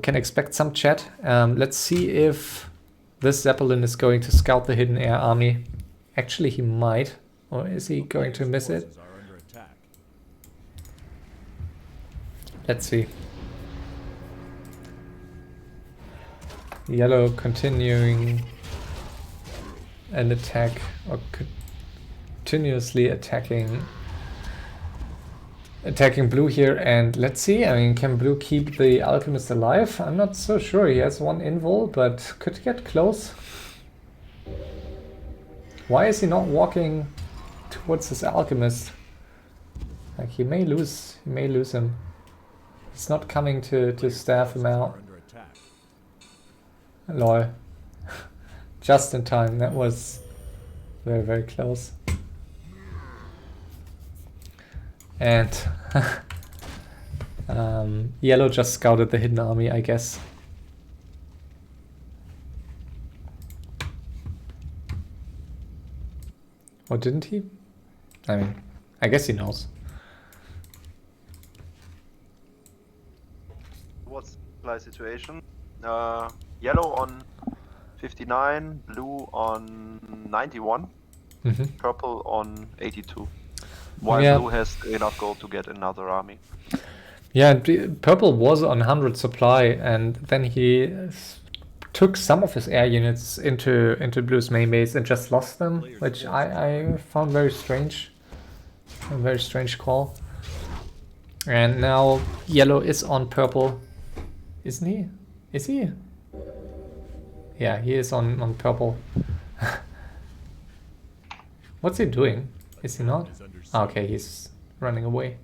can expect some chat. Let's see if this Zeppelin is going to scout the hidden air army. Actually, he might. Or is he going to miss it? forces are under attack. Let's see. Yellow continuing an attack, or continuously attacking blue here. And let's see, I mean, can blue keep the alchemist alive? I'm not so sure. He has one invul, but could get close. Why is he not walking towards his alchemist? Like, he may lose him. He's not coming to staff him out. Are under attack. Lol. Just in time. That was very, very close. And Yellow just scouted the hidden army, I guess. Or didn't he? I mean, I guess he knows. What's the situation? Yellow on 59, blue on 91, purple on 82. While Yeah. blue has enough gold to get another army. Yeah, and purple was on 100 supply, and then he took some of his air units into blue's main base and just lost them, which I found very strange. A very strange call. And now yellow is on purple, isn't he? Is he? Yeah, he is on purple. What's he doing? Is he not? Ah, okay, he's running away.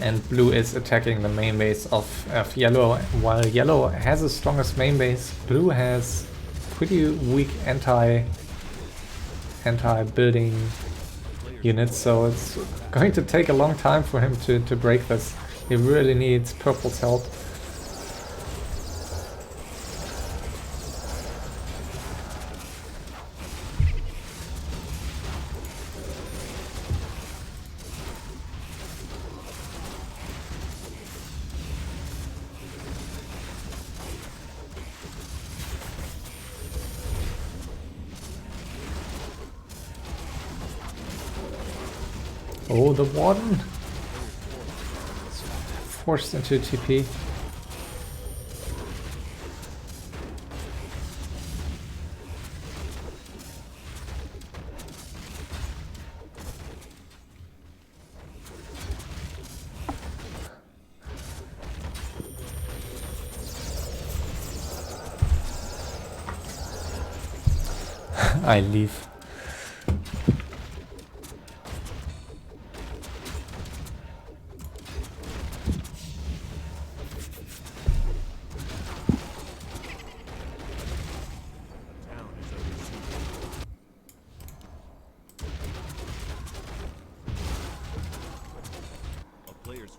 And blue is attacking the main base of yellow. While yellow has the strongest main base, blue has pretty weak anti-building units, so it's going to take a long time for him to break this. He really needs purple's help. Oh, the warden! Forced into TP. I leave.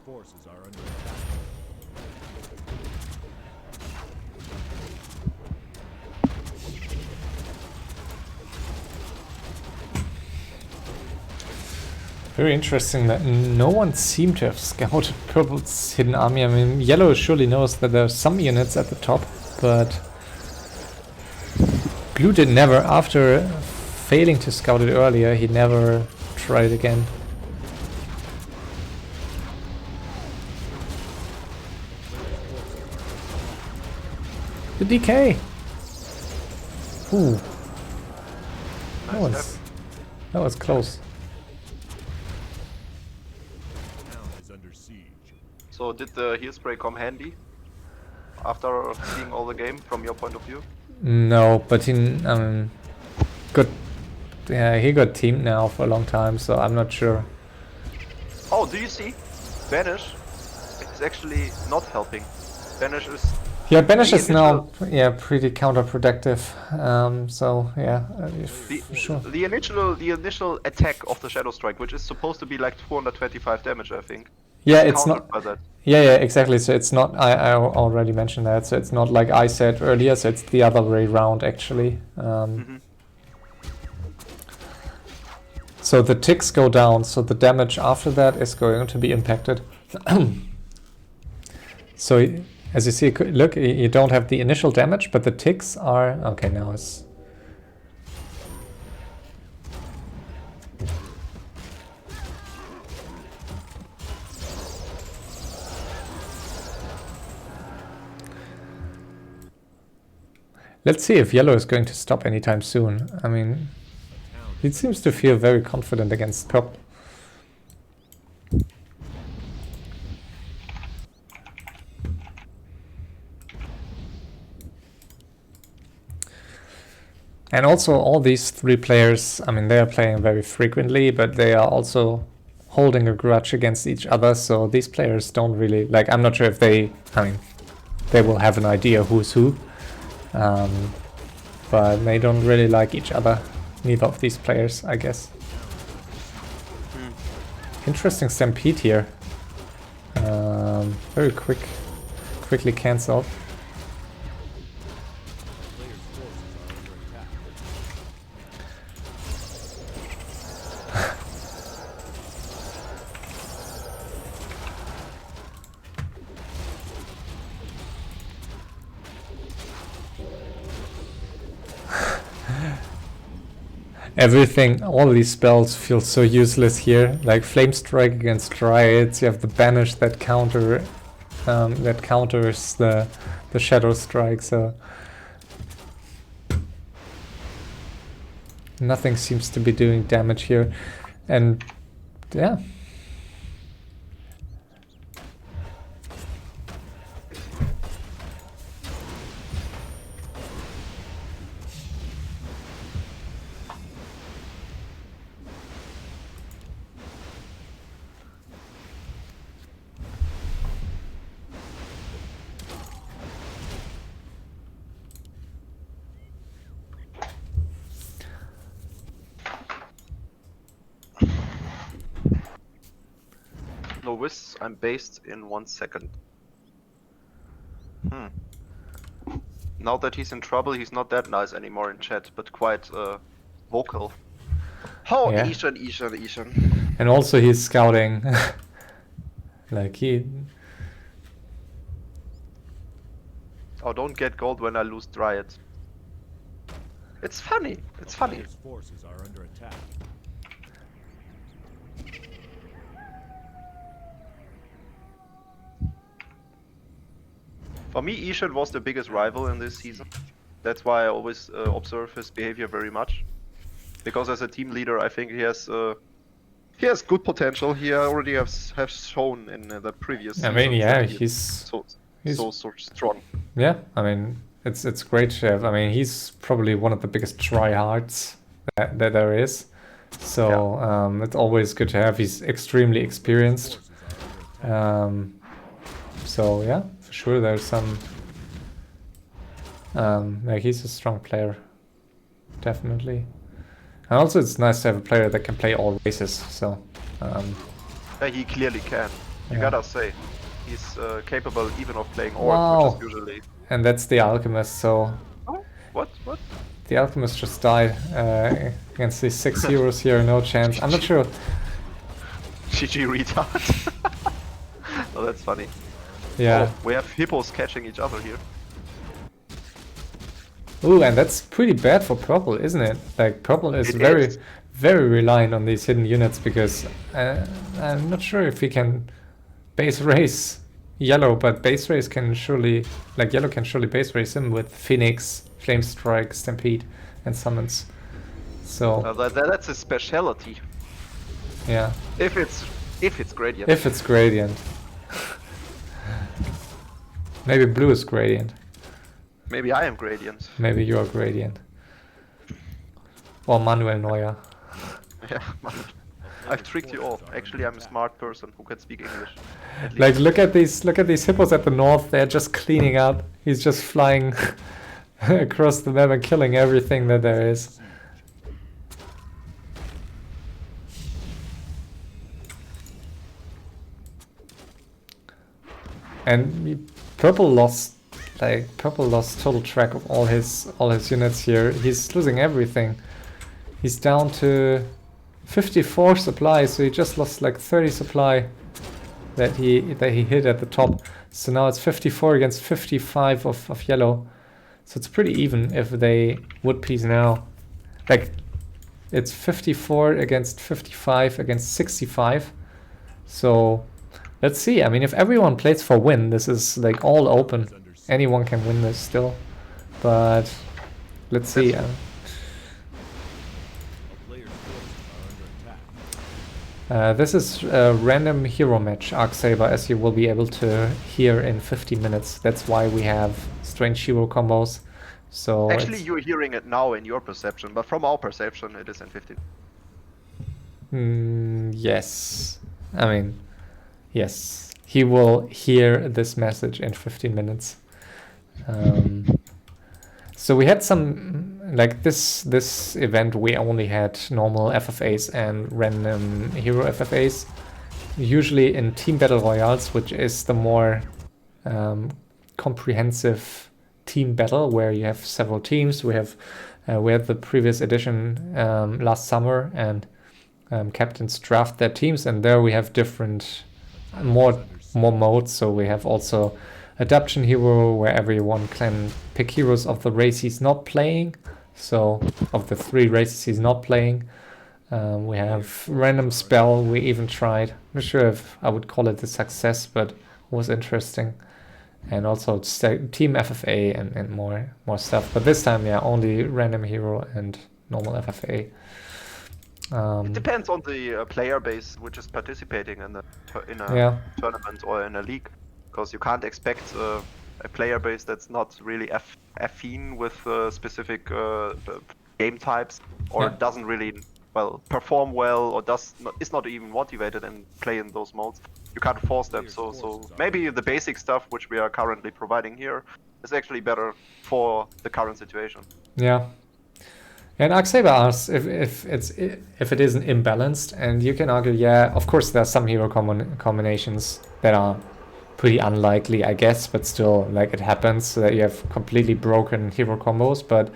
Forces are under attack. Very interesting that no one seemed to have scouted purple's hidden army. I mean, yellow surely knows that there are some units at the top, but blue did never. After failing to scout it earlier, he never tried again. The DK! Ooh. That was close. Town is under siege. So did the heal spray come handy? After seeing all the game, from your point of view? No, but he got, yeah, he got teamed now for a long time, so I'm not sure. Oh, do you see? Banish is actually not helping. Banish is... Yeah, Banish is now initial- pretty counterproductive. So yeah, sure. The initial attack of the Shadow Strike, which is supposed to be like 225 damage, I think. Yeah, is it's countered not. by that. Yeah, exactly. So it's not. I already mentioned that. So it's not like I said earlier. So it's the other way around actually. So the ticks go down. So the damage after that is going to be impacted. So as you see, look, you don't have the initial damage, but the ticks are okay. Now it's. Let's see if yellow is going to stop anytime soon. I mean, it seems to feel very confident against purple. And also all these three players, I mean, they are playing very frequently, but they are also holding a grudge against each other. So these players don't really, like, I'm not sure if they, I mean, they will have an idea who's who. But they don't really like each other, neither of these players, I guess. Interesting stampede here. Very quickly cancelled. Player's forces are under attack. Everything, all these spells feel so useless here. Like Flame Strike against Dryads, you have the Banish that counters the Shadow Strike, so nothing seems to be doing damage here. And yeah. Lois, I'm based in 1 second. Now that he's in trouble, he's not that nice anymore in chat, but quite vocal. Oh, Yeah. Eshan. And also he's scouting. Like he... Oh, don't get gold when I lose Dryad. It's funny. It's funny. Player's forces are under attack. For me, Eshan was the biggest rival in this season. That's why I always observe his behavior very much. Because as a team leader, I think he has good potential. He already has shown in the previous. I mean, seasons yeah, that he's so strong. yeah. I mean, it's great to have. I mean, he's probably one of the biggest tryhards that there is. So it's always good to have. He's extremely experienced. Forces are under attack. So yeah, for sure there's some. Like he's a strong player, definitely. And also it's nice to have a player that can play all races. So Yeah, he clearly can. You Yeah. gotta say, he's capable even of playing orc, Wow. which is usually. and that's the alchemist. So Oh, what? the alchemist just died against these 6 heroes here. No chance. I'm not sure. GG retard. Oh, that's funny. Yeah. Oh, we have hippos catching each other here. Ooh, and that's pretty bad for purple, isn't it? Like purple is It very, is. very reliant on these hidden units because I'm not sure if he can base race yellow, but base race can surely, like yellow can surely base race him with Phoenix, Flame Strike, Stampede, and summons. So That's a specialty. yeah, If it's gradient. if it's gradient. Maybe blue is gradient. Maybe I am gradient. Maybe you're gradient. Or Manuel Neuer. Yeah. I've tricked you all. Actually, I'm a smart person who can speak English. At Like least. look at these hippos at the north. They're just cleaning up. He's just flying across the map and killing everything that there is. And purple lost total track of all his units here. He's losing everything. He's down to 54 supply, so he just lost like 30 supply that he hit at the top. So now it's 54 against 55 of yellow. So it's pretty even if they would piece now. Like it's 54 against 55 against 65. So let's see. I mean, if everyone plays for win, this is like all open. Anyone can win this still. But let's see. A player's forces are under attack. This is a random hero match, Arcsaber, as you will be able to hear in 15 minutes. That's why we have strange hero combos. So Actually, it's- you're hearing it now in your perception, but from our perception, it is in 15. yes. I mean, yes. He will hear this message in 15 minutes. So we had some, like this event, we only had normal FFAs and random hero FFAs. usually in team battle royales, which is the more comprehensive team battle where you have several teams. We had the previous edition last summer, and captains draft their teams, and there we have different more modes. So we have also adaptation hero, where everyone can pick heroes of the race he's not playing. So of the 3 races he's not playing. We have random spell. We even tried. I'm not sure if I would call it a success, but it was interesting. And also team FFA and more stuff. But this time, yeah, only random hero and normal FFA. It depends on the player base which is participating in a Yeah. tournament or in a league, because you can't expect a player base that's not really affine with specific game types, or Yeah. doesn't really perform well, or is not even motivated and play in those modes. You can't force them. So maybe the basic stuff which we are currently providing here is actually better for the current situation. Yeah. And Arksaber asks if it isn't imbalanced, and you can argue, yeah, of course there are some hero combinations that are pretty unlikely, I guess, but still, like, it happens, so that you have completely broken hero combos. But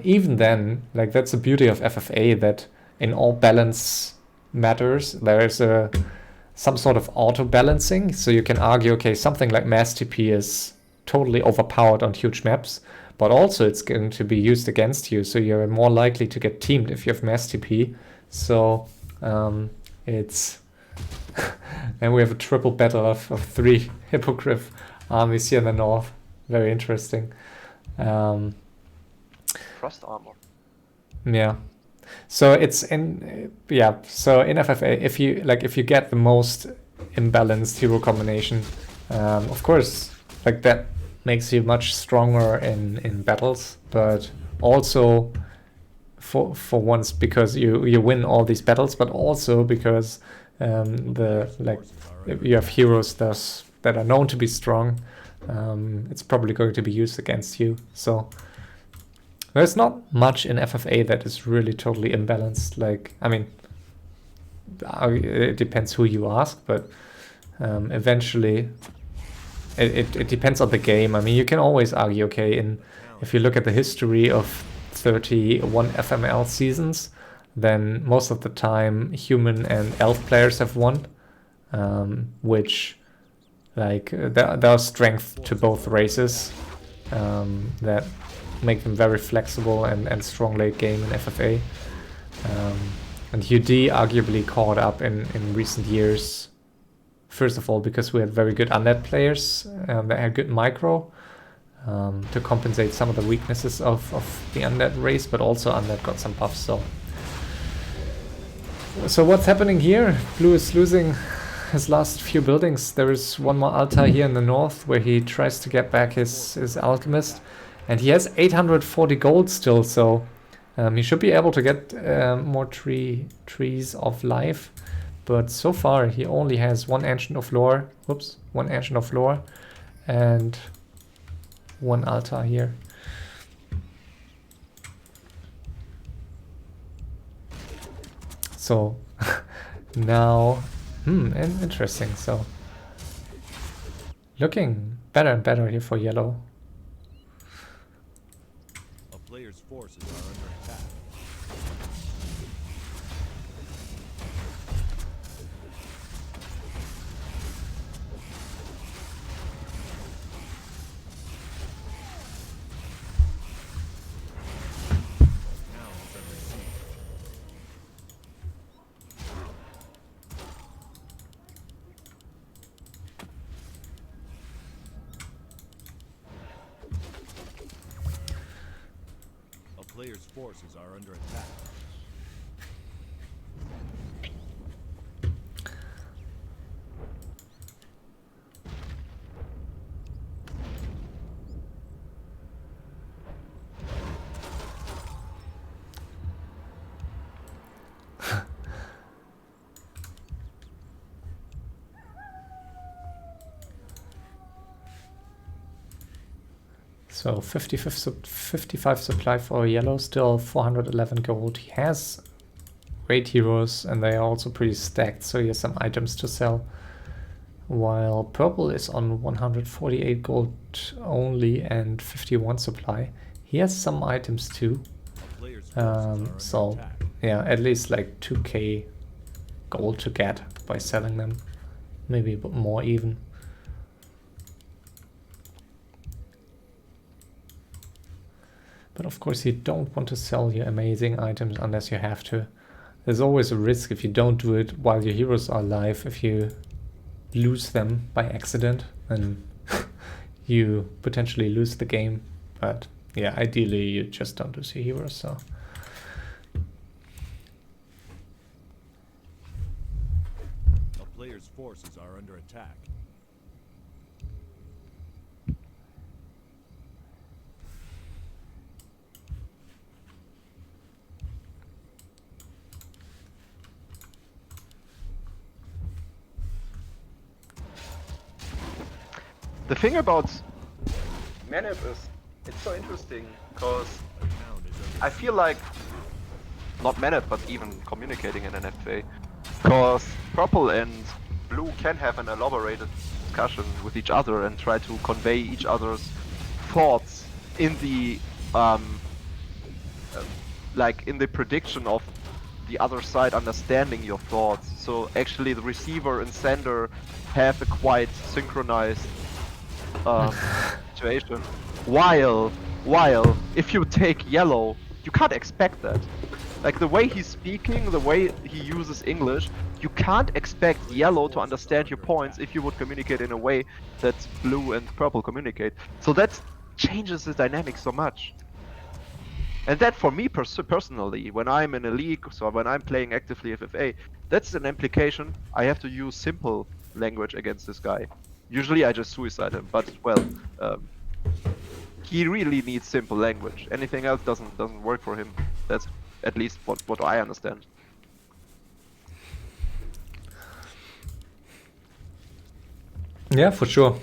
even then, like, that's the beauty of FFA, that in all balance matters there is some sort of auto balancing. So you can argue, okay, something like mass TP is totally overpowered on huge maps, but also it's going to be used against you, so you're more likely to get teamed if you have mass TP. So it's and we have a triple battle of 3 hippogriff armies here in the north. Very interesting. Frost armor. Yeah. So it's in So in FFA, if you get the most imbalanced hero combination, of course, like, that makes you much stronger in battles, but also for once, because you win all these battles, but also because you have heroes that are known to be strong, it's probably going to be used against you. So there's not much in FFA that is really totally imbalanced. Like, I mean, it depends who you ask, but eventually it depends on the game. I mean, you can always argue, okay, if you look at the history of 31 FML seasons, then most of the time human and elf players have won, which, like, there are strength to both races that make them very flexible and strong late game in FFA. And UD arguably caught up in recent years. First of all, because we had very good undead players that had good micro to compensate some of the weaknesses of the undead race, but also undead got some buffs. So what's happening here? Blue is losing his last few buildings. There is one more altar here in the north where he tries to get back his alchemist, and he has 840 gold still, so he should be able to get more trees of life. But so far he only has one Ancient of Lore, and one altar here. So now, interesting. So looking better and better here for yellow. A player's forces are under attack. Player's forces are under attack. So 55 supply for yellow, still 411 gold. He has great heroes, and they are also pretty stacked, so he has some items to sell. While purple is on 148 gold only and 51 supply. He has some items too. A player's forces are under So attack. yeah, at least like 2k gold to get by selling them. Maybe a bit more even. But of course you don't want to sell your amazing items unless you have to. There's always a risk if you don't do it while your heroes are alive. If you lose them by accident, then you potentially lose the game. But yeah, ideally you just don't lose your heroes, so. A player's forces are under attack. The thing about Manip is it's so interesting because A town is under I feel like not Manip but even communicating in an FA, because purple and blue can have an elaborated discussion with each other and try to convey each other's thoughts in the like in the prediction of the other side understanding your thoughts. So actually the receiver and sender have a quite synchronized situation. While if you take yellow, you can't expect that. Like the way he's speaking, the way he uses English, you can't expect yellow to understand your points if you would communicate in a way that blue and purple communicate. So that changes the dynamic so much. And that for me personally, when I'm in a league, so when I'm playing actively FFA, that's an implication. I have to use simple language against this guy. Usually I just suicide him, but well, he really needs simple language. Anything else doesn't work for him. That's at least what I understand. Yeah, for sure.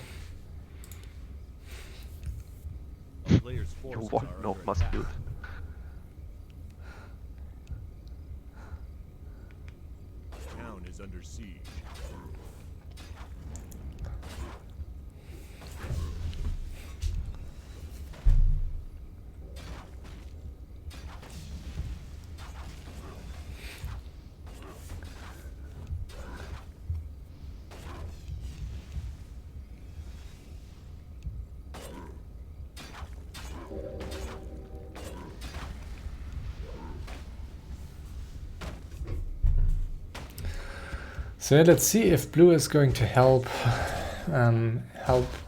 a player's You forces want are no under must attack. build. Town is under siege. So let's see if blue is going to help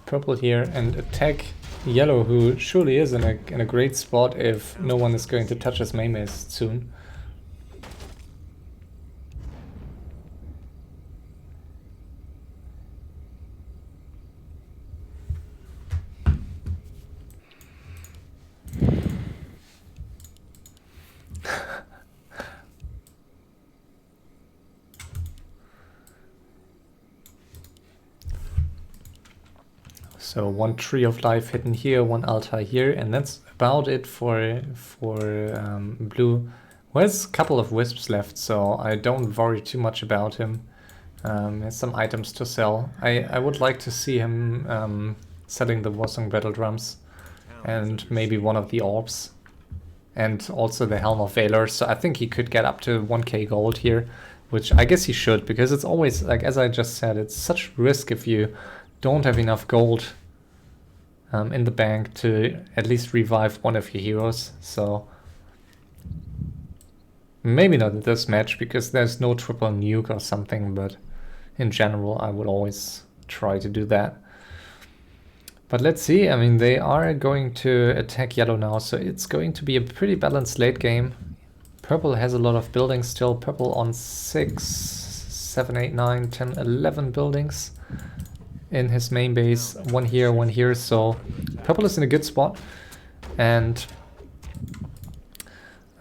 purple here and attack yellow, who surely is in a great spot if no one is going to touch his main base soon. So one tree of life hidden here, one altar here, and that's about it for blue. Well, there's a couple of wisps left, so I don't worry too much about him. Has some items to sell. I would like to see him selling the Wasung battle drums and maybe one of the orbs, and also the Helm of Valor. So I think he could get up to 1k gold here, which I guess he should, because it's always, like as I just said, it's such risk if you don't have enough gold in the bank to at least revive one of your heroes. So maybe not in this match because there's no triple nuke or something, but in general I would always try to do that. But let's see, I mean, they are going to attack yellow now, so it's going to be a pretty balanced late game. Purple has a lot of buildings still. Purple on 6, 7, 8, 9, 10, 11 buildings in his main base. One here, so purple is in a good spot. And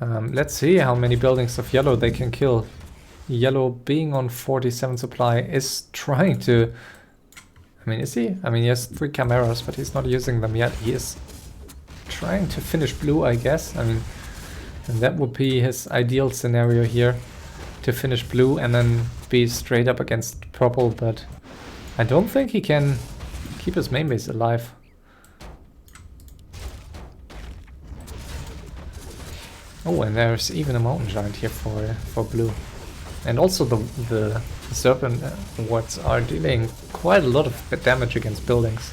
let's see how many buildings of yellow they can kill. Yellow, being on 47 supply, is trying to... I mean, is he? I mean, he has 3 chimeras, but he's not using them yet. He is trying to finish blue, I guess. I mean, and that would be his ideal scenario here. to finish blue and then be straight up against purple, but I don't think he can keep his main base alive. Oh, and there's even a mountain giant here for blue. And also the serpent wards are dealing quite a lot of damage against buildings.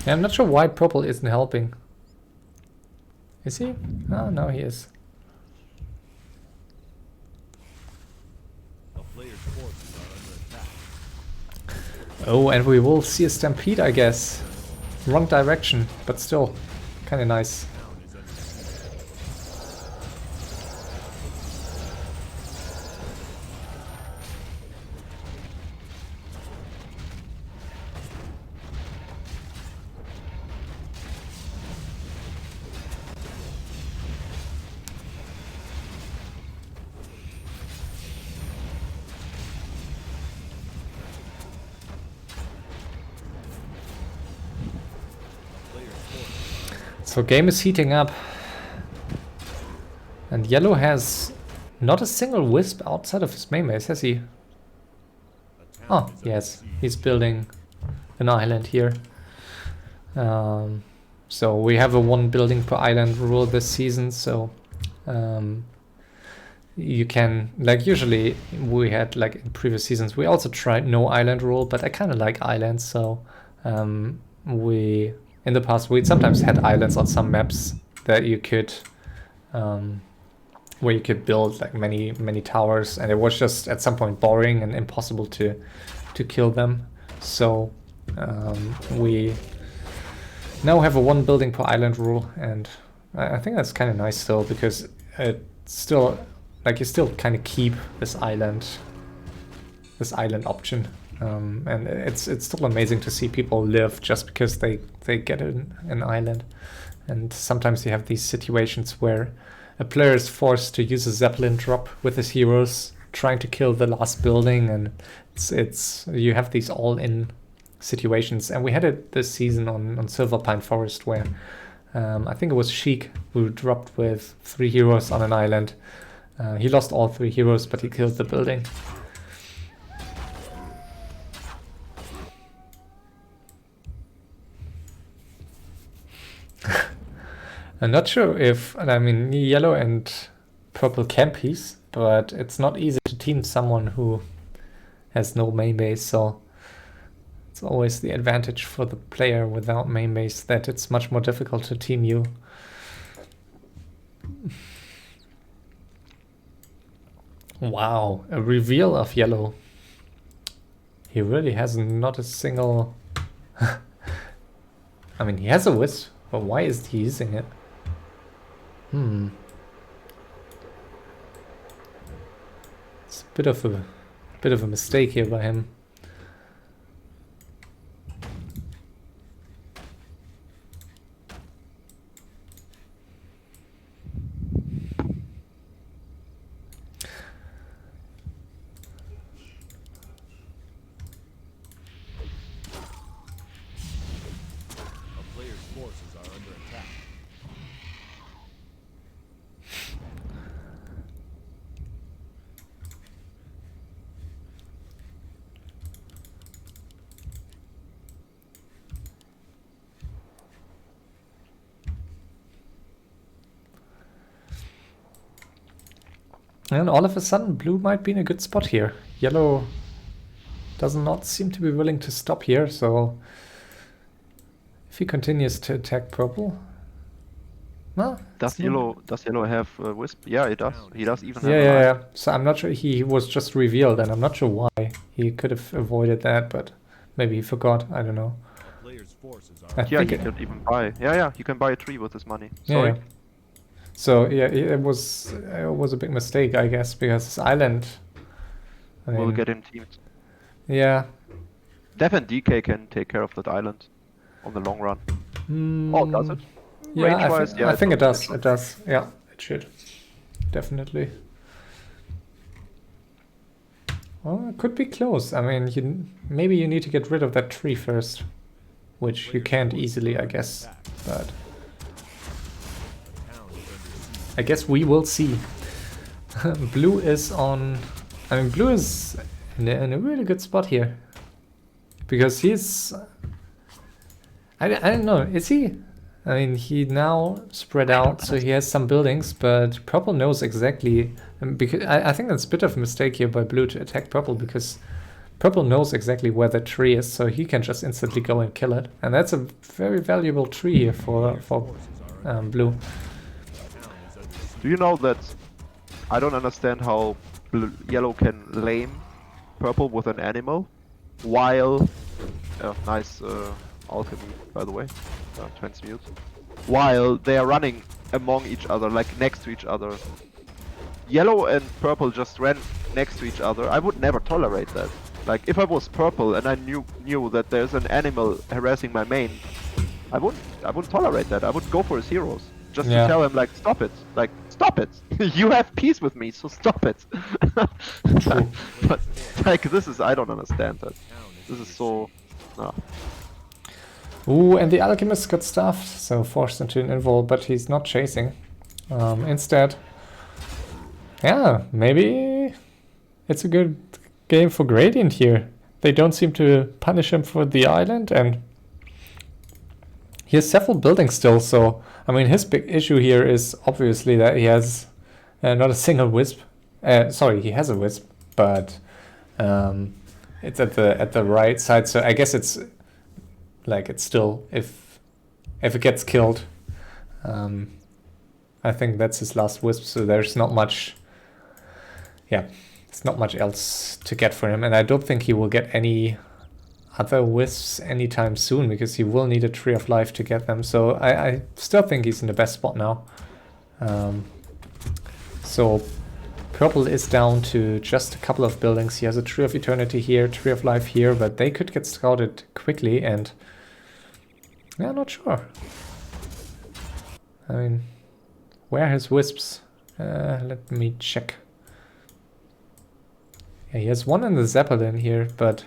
Yeah, I'm not sure why purple isn't helping. Is he? Oh, no, he is. A player's forces are under attack. Oh, and we will see a stampede, I guess. Wrong direction, but still kind of nice. Town is under siege. So game is heating up. And yellow has not a single wisp outside of his main base, has he? A town Oh, is under yes. siege. He's building an island here. So we have a 1 building per island rule this season, so you can, like usually we had like in previous seasons, we also tried no island rule, but I kind of like islands, so we, in the past, we sometimes had islands on some maps that you could, where you could build like many towers, and it was just at some point boring and impossible to kill them. So we now have a 1 building per island rule, and I think that's kind of nice still, because it still, like, you still kind of keep this island option, and it's still amazing to see people live just because they get an island. And sometimes you have these situations where a player is forced to use a Zeppelin drop with his heroes trying to kill the last building, and it's you have these all-in situations. And we had it this season on Silver Pine Forest, where I think it was Sheik who dropped with 3 heroes on an island. He lost all 3 heroes, but he killed the building. I'm not sure if, I mean, yellow and purple can piece, but it's not easy to team someone who has no main base, so it's always the advantage for the player without main base that it's much more difficult to team you. Wow, a reveal of yellow. He really has not a single... I mean, he has a wisp, but why is he using it? It's a bit of a mistake here by him. A player's forces are under attack. And all of a sudden, blue might be in a good spot here. Yellow does not seem to be willing to stop here, so if he continues to attack purple, well, Does yellow have a wisp? Yeah, it does. He does even have yeah. So I'm not sure, he was just revealed, and I'm not sure why. He could have avoided that, but maybe he forgot. I don't know. A player's forces I are Yeah, think he it- could even buy. Yeah, you can buy a tree with this money. Yeah, Sorry. yeah. So yeah, it was a big mistake, I guess, because this island. I We'll mean, get him teamed. Yeah. Dev and DK can take care of that island on the long run. Oh, does it? Yeah, Range-wise, I think it does. should. It does. Yeah, it should. definitely. Well, it could be close. I mean, maybe you need to get rid of that tree first, which you can't easily, I guess. But I guess we will see. Blue is on... I mean, Blue is in a really good spot here. Because he's... I don't know, is he? I mean, he now spread out, so he has some buildings, but Purple knows exactly... because I think that's a bit of a mistake here by Blue to attack Purple, because Purple knows exactly where the tree is, so he can just instantly go and kill it. And that's a very valuable tree here for Blue. Do you know that I don't understand how yellow can lame purple with an animal while... nice alchemy, by the way. Transmute. While they are running among each other, like next to each other. Yellow and purple just ran next to each other. I would never tolerate that. Like, if I was purple and I knew that there's an animal harassing my main, I wouldn't tolerate that. I would go for his heroes. Just to tell him, like, stop it. Like, stop it. You have peace with me, so stop it. But, like, I don't understand that. This is so... No. Ooh, and the Alchemist got stuffed, so forced into an invul, but he's not chasing. Instead... Yeah, maybe it's a good game for Gradient here. They don't seem to punish him for the island, and he has several buildings still, so I mean his big issue here is obviously that he has not a single wisp. Sorry, he has a wisp, but it's at the right side, so I guess it's like it's still if it gets killed, I think that's his last wisp, so there's not much. Yeah, there's not much else to get for him, and I don't think he will get any other wisps anytime soon, because he will need a Tree of Life to get them, so I still think he's in the best spot now. So Purple is down to just a couple of buildings. He has a Tree of Eternity here, Tree of Life here, but they could get scouted quickly, and yeah, not sure. I mean, where are his wisps? Let me check. Yeah, he has one in the Zeppelin here, but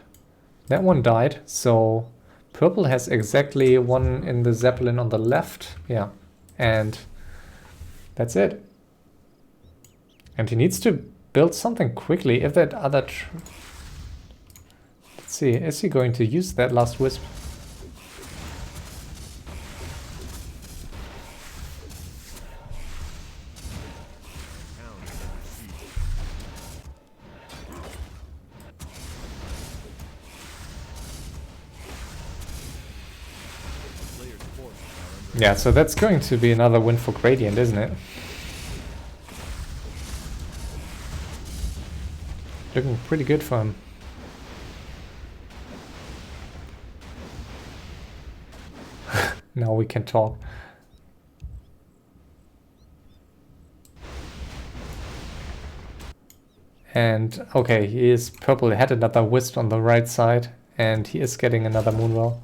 that one died, so Purple has exactly one in the Zeppelin on the left. Yeah, and that's it. And he needs to build something quickly. If that other... Let's see, is he going to use that last wisp? Yeah, so that's going to be another win for Gradient, isn't it? Looking pretty good for him. Now we can talk. And okay, he is Purple had another wisp on the right side, and he is getting another Moonwell.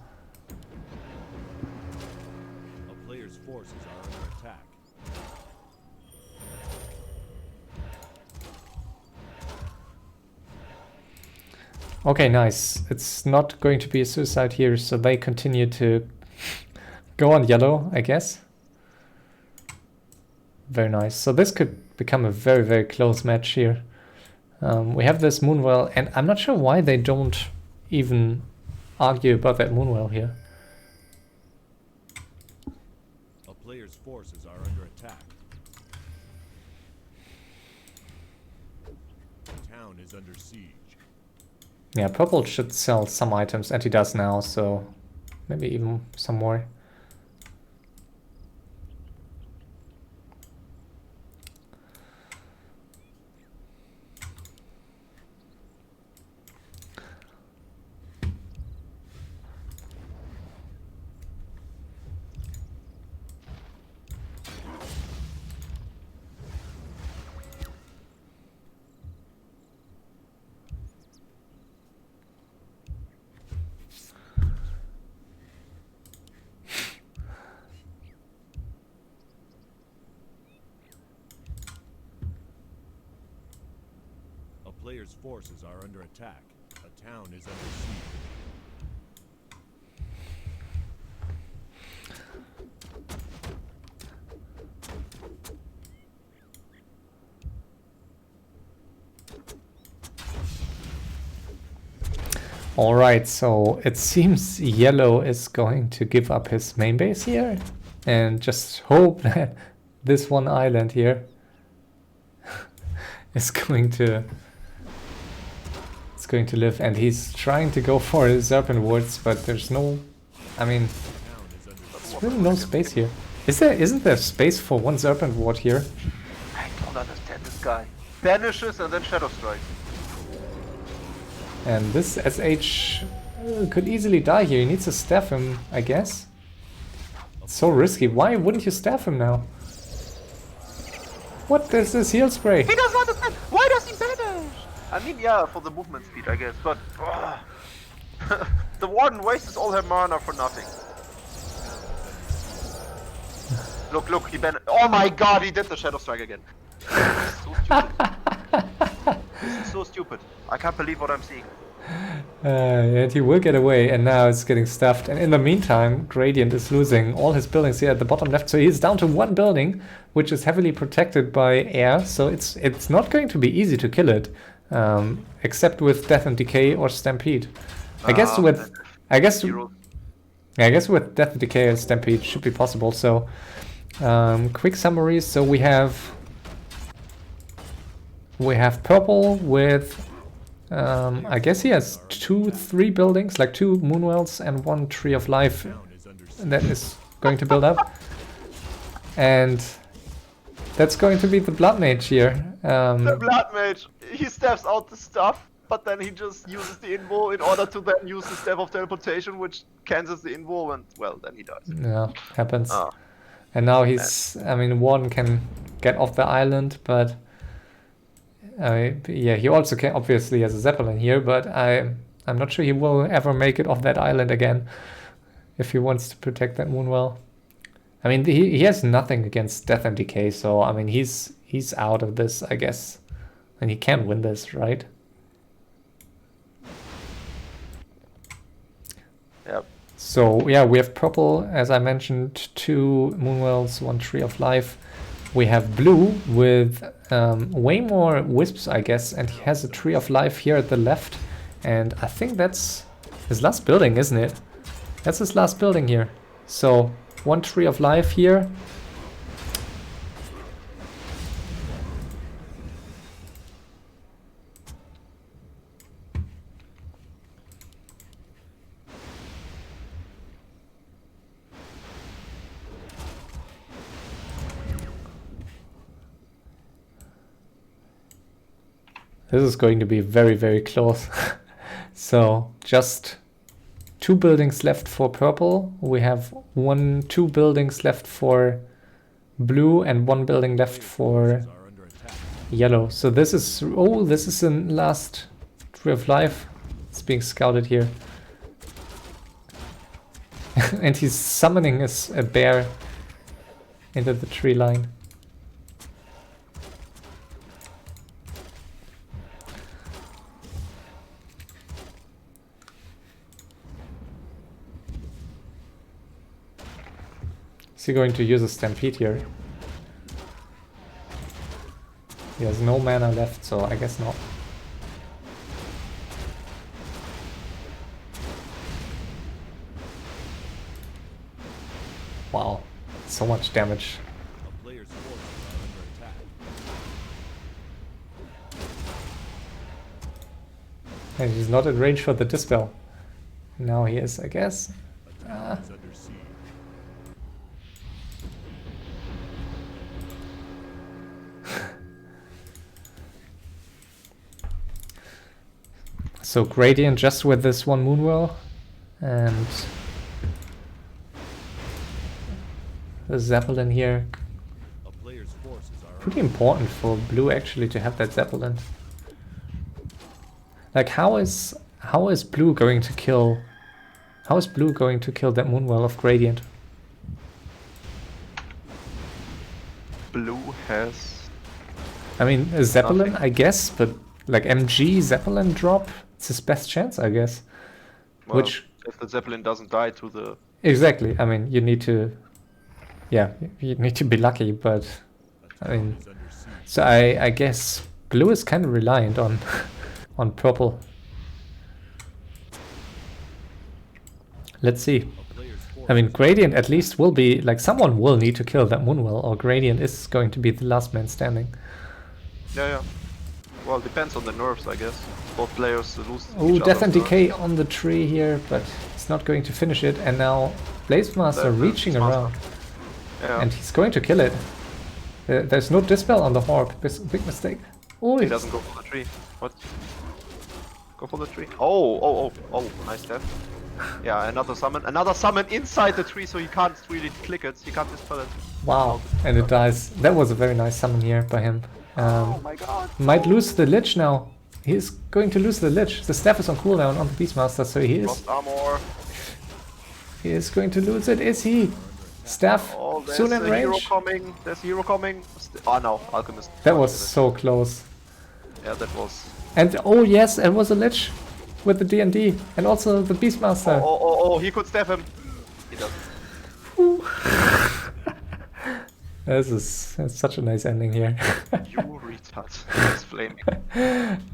Okay, nice. It's not going to be a suicide here, so they continue to go on yellow, I guess. Very nice. So this could become a very, very close match here. We have this Moonwell, and I'm not sure why they don't even argue about that Moonwell here. A player's forces are under attack. The town is under siege. Yeah, Purple should sell some items, and he does now, so maybe even some more. player's forces are under attack. A town is under siege. Alright, so it seems yellow is going to give up his main base here and just hope that this one island here is going to live, and he's trying to go for his serpent wards, but there's no, I mean, there's really no space here. Isn't there space for one serpent ward here? I don't understand this guy. Banishes and then Shadow Strike. And this SH could easily die here. He needs to staff him, I guess. It's so risky. Why wouldn't you staff him now? What is this heal spray? He doesn't understand! Why does he banish? I mean, yeah, for the movement speed, I guess, but... the Warden wastes all her mana for nothing. Look, he banned... Oh my god, he did the Shadow Strike again. So stupid. This is so stupid. I can't believe what I'm seeing. And he will get away, and now it's getting stuffed. And in the meantime, Gradient is losing all his buildings here at the bottom left. So he's down to one building, which is heavily protected by air. So it's not going to be easy to kill it, except with Death and Decay or Stampede. I guess with Death and Decay and Stampede should be possible. So quick summaries. So we have purple with I guess he has 3 buildings, like 2 Moonwells and 1 Tree of Life that is going to build up. And that's going to be the Blood Mage here. The Blood Mage, he steps out the stuff, but then he just uses the invo in order to then use the Staff of Teleportation, which cancels the invo, and well, then he dies. Yeah, happens. Oh. And now he's, I mean, Warden can get off the island, but yeah, he also can, obviously has a Zeppelin here, but I'm not sure he will ever make it off that island again if he wants to protect that Moonwell. I mean, he has nothing against Death and Decay, so I mean he's out of this, I guess, and he can win this, right? Yep. So yeah, we have purple, as I mentioned, 2 Moonwells, 1 Tree of Life. We have blue with way more wisps, I guess, and he has a Tree of Life here at the left. And I think that's his last building, isn't it? That's his last building here. So 1 Tree of Life here. This is going to be very, very close. So just 2 buildings left for purple. We have 2 buildings left for blue and 1 building left for yellow. So this is, oh, this is the last Tree of Life. It's being scouted here. And he's summoning a bear into the tree line. Is he going to use a Stampede here? He has no mana left, so I guess not. Wow, so much damage. A player's forces are under attack. And he's not in range for the Dispel. Now he is, I guess. A town is under siege. So Gradient just with this 1 Moonwell, and the Zeppelin here. A player's forces are Pretty important for blue actually to have that Zeppelin. Like how is blue going to kill? How is blue going to kill that Moonwell of Gradient? Blue has... I mean, a Zeppelin, Nothing. I guess, but like MG Zeppelin drop. It's his best chance, I guess. Well, Which if the Zeppelin doesn't die to the... exactly. I mean, you need to. Yeah, you need to be lucky, but A I town mean, is under siege. so I guess blue is kind of reliant on on purple. Let's see. A player's I mean, forces Gradient at least will be like someone will need to kill that Moonwell, or Gradient is going to be the last man standing. Yeah. Well, depends on the nerfs, I guess. Both players lose Oh, each Death and other's Decay nerfs. on the tree here, but it's not going to finish it. And now Blazemaster The reaching Beastmaster. around, Yeah, and he's going to kill it. There's no Dispel on the Hawk. Big mistake. Oh, he doesn't go for the tree. What? Go for the tree. Oh, nice death. Yeah, another summon inside the tree, so he can't really click it. He can't dispel it. wow! And it dies. That was a very nice summon here by him. Oh my god. Might lose the Lich now. He's going to lose the Lich. The staff is on cooldown on the Beastmaster, so Lost armor. he is going to lose it. Is he? Staff Oh, there's soon in a hero range. coming. There's a hero coming. Oh no, Alchemist. That was so close. Yeah, that was... And oh yes, it was a Lich with the D&D and also the Beastmaster. Oh, he could staff him. He doesn't. That's such a nice ending here. You retard. He's flaming.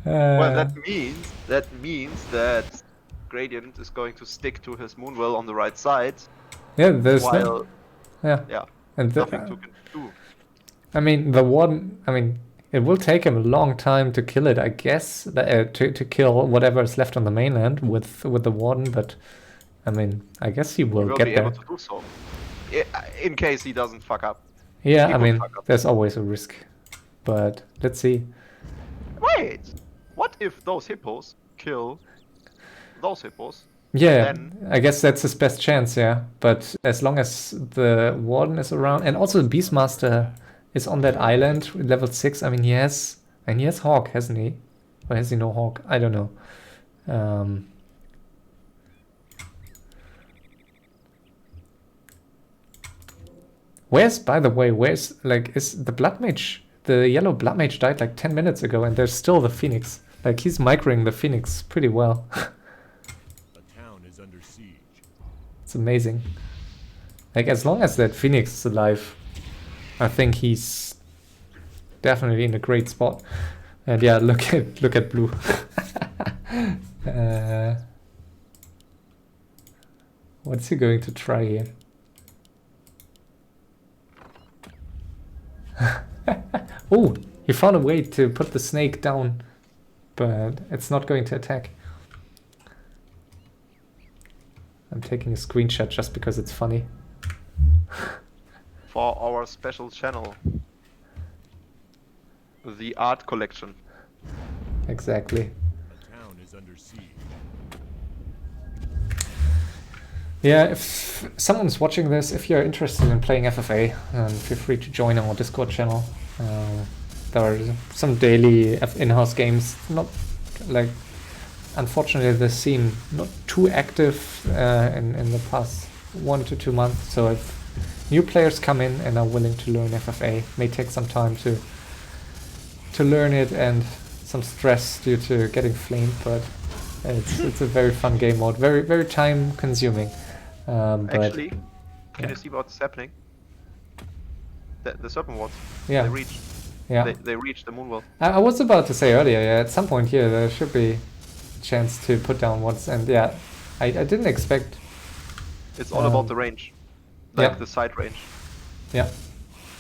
Well, that means that Gradient is going to stick to his Moonwell on the right side, Yeah, there's while yeah, and nothing to do. I mean the one. I mean, it will take him a long time to kill it, I guess. To kill whatever is left on the mainland with the warden, but I mean, I guess he He will will get be there. able to do so, in case he doesn't fuck up. Yeah, he I will mean, fuck up. there's always a risk, but let's see. Wait, what if those hippos kill those hippos? Yeah, Then- I guess that's his best chance, yeah. But as long as the warden is around, and also the Beastmaster is on that island, level 6, I mean, he has Hawk, hasn't he? Or has he no Hawk? I don't know. By the way, is the Blood Mage, the yellow Blood Mage died like 10 minutes ago, and there's still the Phoenix. Like, he's microing the Phoenix pretty well. A town is under siege. It's amazing. Like, as long as that Phoenix is alive, I think he's definitely in a great spot. And yeah, look at blue. What's he going to try here? Oh, he found a way to put the snake down, but it's not going to attack. I'm taking a screenshot just because it's funny. For our special channel, the art collection. Exactly. A town is under siege. Yeah, if someone's watching this, if you're interested in playing FFA, feel free to join our Discord channel. There are some daily in-house games. Not like, unfortunately, the scene not too active in the past 1 to 2 months. So if new players come in and are willing to learn FFA, may take some time to learn it and some stress due to getting flamed, but it's a very fun game mode, very time consuming. But Actually, can yeah. you see what's happening? The serpent wards. Yeah. They reached. yeah, They reached the Moonwell. I was about to say earlier, yeah, at some point here there should be a chance to put down once, and yeah, I didn't expect. It's all about the range, like yeah. the side range. Yeah,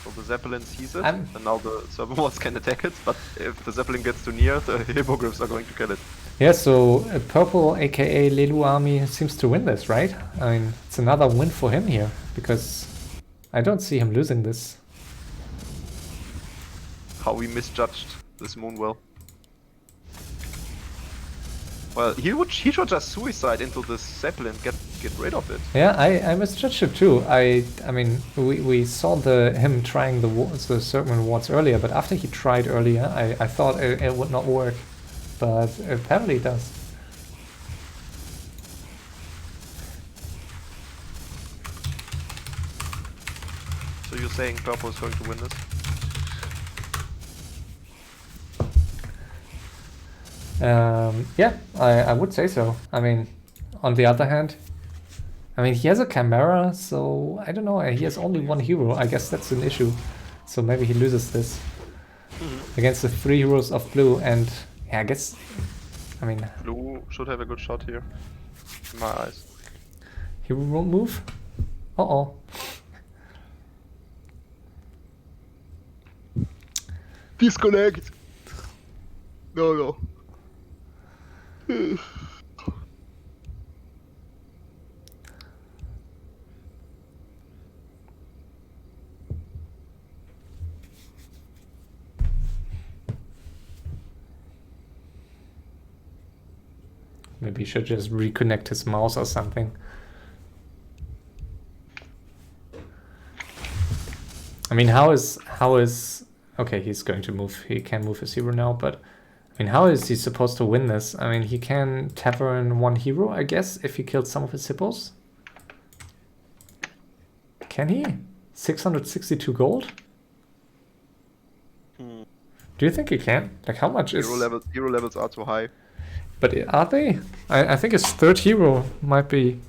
So the Zeppelin sees it, I'm- and now the serpent wards can attack it. But if the Zeppelin gets too near, the hippogriffs are going to kill it. yeah. So purple, aka Leluaami, seems to win this, right? I mean, it's another win for him here because I don't see him losing this. How we misjudged this Moonwell. Well, he should just suicide into this Zeppelin, get rid of it. Yeah, I misjudged it too. I mean, we saw him trying the serpent wards earlier, but after he tried earlier, I thought it would not work, but apparently it does. So you're saying purple is going to win this? Yeah, I would say so. I mean, on the other hand, I mean, he has a Chimera, so I don't know. He has only one hero. I guess that's an issue. So maybe he loses this against the 3 heroes of blue. And yeah, I guess, I mean, Blue should have a good shot here, in my eyes. he won't move. Uh-oh. Disconnect! No. Maybe he should just reconnect his mouse or something. I mean, how is okay, he's going to move. He can move his hero now, but I mean, how is he supposed to win this? I mean, he can tavern one hero, I guess, if he kills some of his hippos. Can he? 662 gold? Do you think he can? Like, how much is... Hero levels are too high. But are they? I think his third hero might be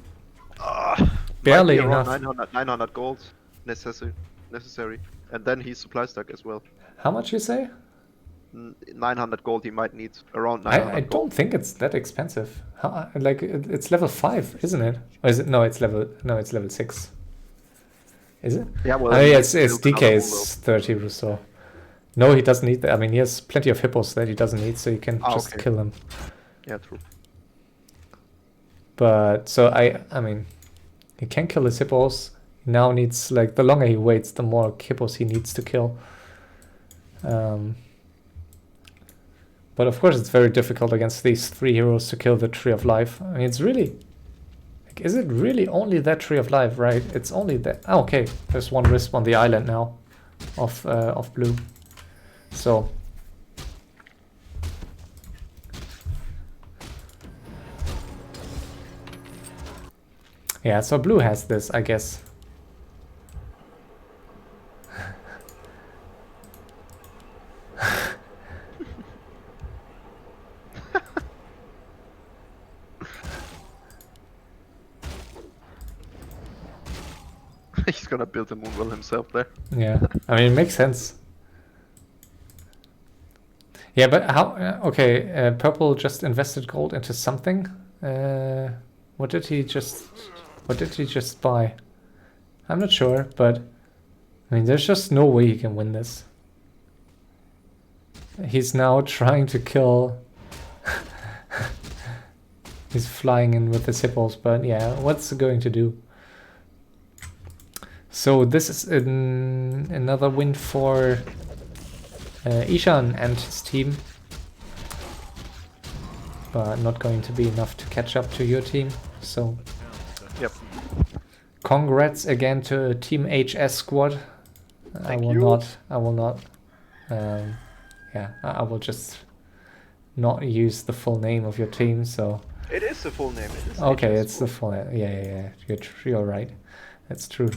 barely Might be around enough. 900 gold necessary. And then he's supply stack as well. How much you say? 900 gold he might need. Around 900 I gold. don't think it's that expensive. How, like, it's level 5, isn't it? Or is it? No, it's level 6. Is it? Yeah, well, I mean, it's still DK's third hero, so... No, he doesn't need that. I mean, he has plenty of hippos that he doesn't need, so you can just okay. kill him. Yeah, true. But, so I mean, he can kill his hippos. He now needs, like, the longer he waits, the more hippos he needs to kill. But of course it's very difficult against these 3 heroes to kill the Tree of Life. I mean, it's really... Like, is it really only that Tree of Life, right? It's only that... Oh, okay, there's one Wisp on the island now of blue. So... Yeah, so blue has this, I guess. He's gonna build a moonwell himself there. Yeah, I mean, it makes sense. Yeah, but how... okay, purple just invested gold into something. What did he just buy? I'm not sure, but... I mean, there's just no way he can win this. He's now trying to kill... He's flying in with his hippos, but yeah, what's it going to do? So this is another win for Eshan and his team. But not going to be enough to catch up to your team, so... Yep. Congrats again to Team HS squad. I will not. Yeah, I will just not use the full name of your team, so... It is the full name. It is Okay, HS it's the full name. Yeah. You're right. That's true.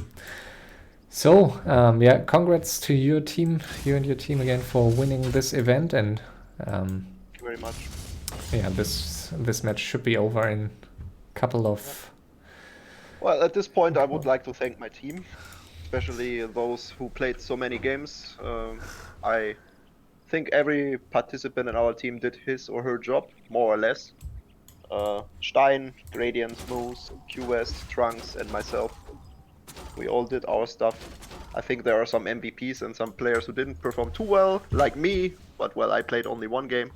So, yeah, congrats to your team, you and your team again for winning this event, and Thank you very much. yeah, this match should be over in a couple of... Well, at this point, I would like to thank my team, especially those who played so many games. I think every participant in our team did his or her job, more or less. Stein, Gradient, Moose, QWest, Trunks, and myself. We all did our stuff. I think there are some MVPs and some players who didn't perform too well, like me, but well, I played only one game.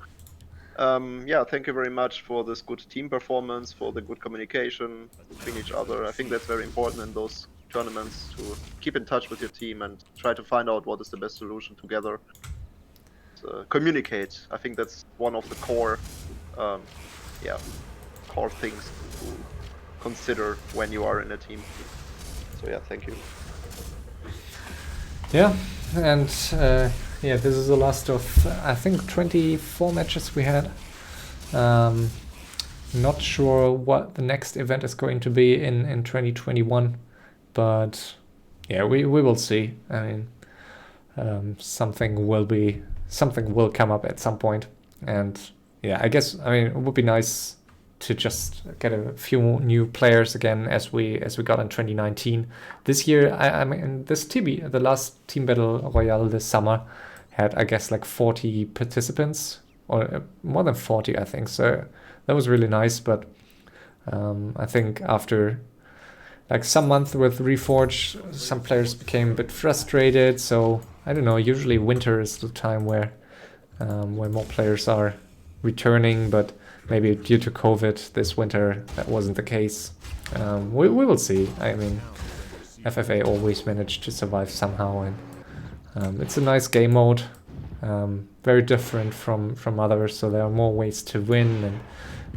Yeah, thank you very much for this good team performance, for the good communication between each other. I think that's very important in those tournaments, to keep in touch with your team and try to find out what is the best solution together. Communicate. I think that's one of the core, core things to consider when you are in a team. So yeah, thank you. Yeah, and yeah, this is the last of, I think, 24 matches we had. Not sure what the next event is going to be in 2021, but yeah, we will see. I mean, something will come up at some point, and yeah, I guess, I mean, it would be nice to just get a few new players again as we got in 2019. This year, I mean, this TB, the last Team Battle Royale this summer, had, I guess, like 40 participants, or more than 40, I think. So that was really nice, but I think after like some month with Reforge, some players became a bit frustrated. So I don't know, usually winter is the time where more players are returning, but maybe due to COVID this winter that wasn't the case. We will see. I mean, FFA always managed to survive somehow, and it's a nice game mode, very different from others, so there are more ways to win,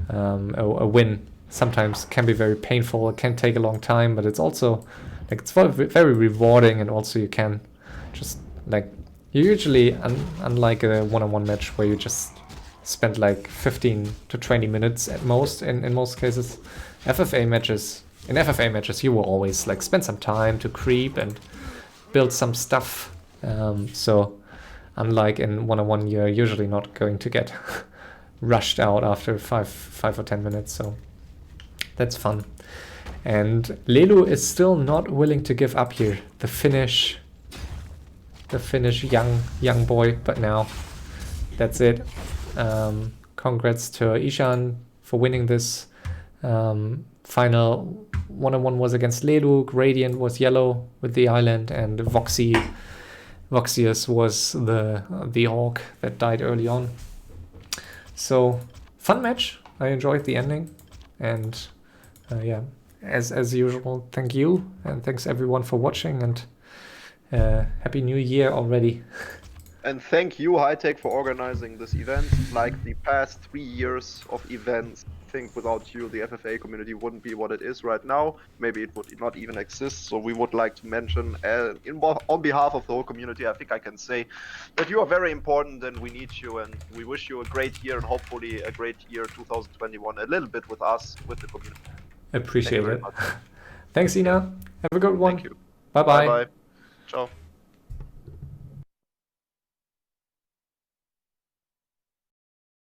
and a win sometimes can be very painful. It can take a long time, but it's also like it's very rewarding, and also you can just like you usually unlike a one-on-one match where you just spend like 15 to 20 minutes at most in most cases. In FFA matches you will always like spend some time to creep and build some stuff, so unlike in one-on-one, you're usually not going to get rushed out after 5 or 10 minutes, so that's fun. And Lelu is still not willing to give up here. The Finnish young boy, but now that's it. Congrats to Eshan for winning this. Final one-on-one was against Lelu. Gradient was yellow with the island, and Voxius was the orc that died early on. So fun match. I enjoyed the ending, and yeah, as usual, thank you, and thanks everyone for watching, and happy new year already. And thank you, Hightech, for organizing this event. Like the past 3 years of events, I think without you, the FFA community wouldn't be what it is right now. Maybe it would not even exist. So we would like to mention, on behalf of the whole community, I think I can say that you are very important and we need you. And we wish you a great year and hopefully a great year 2021, a little bit with us, with the community. Appreciate it. Thanks, Ina. Have a good one. Thank you. Bye-bye. Bye-bye. Ciao.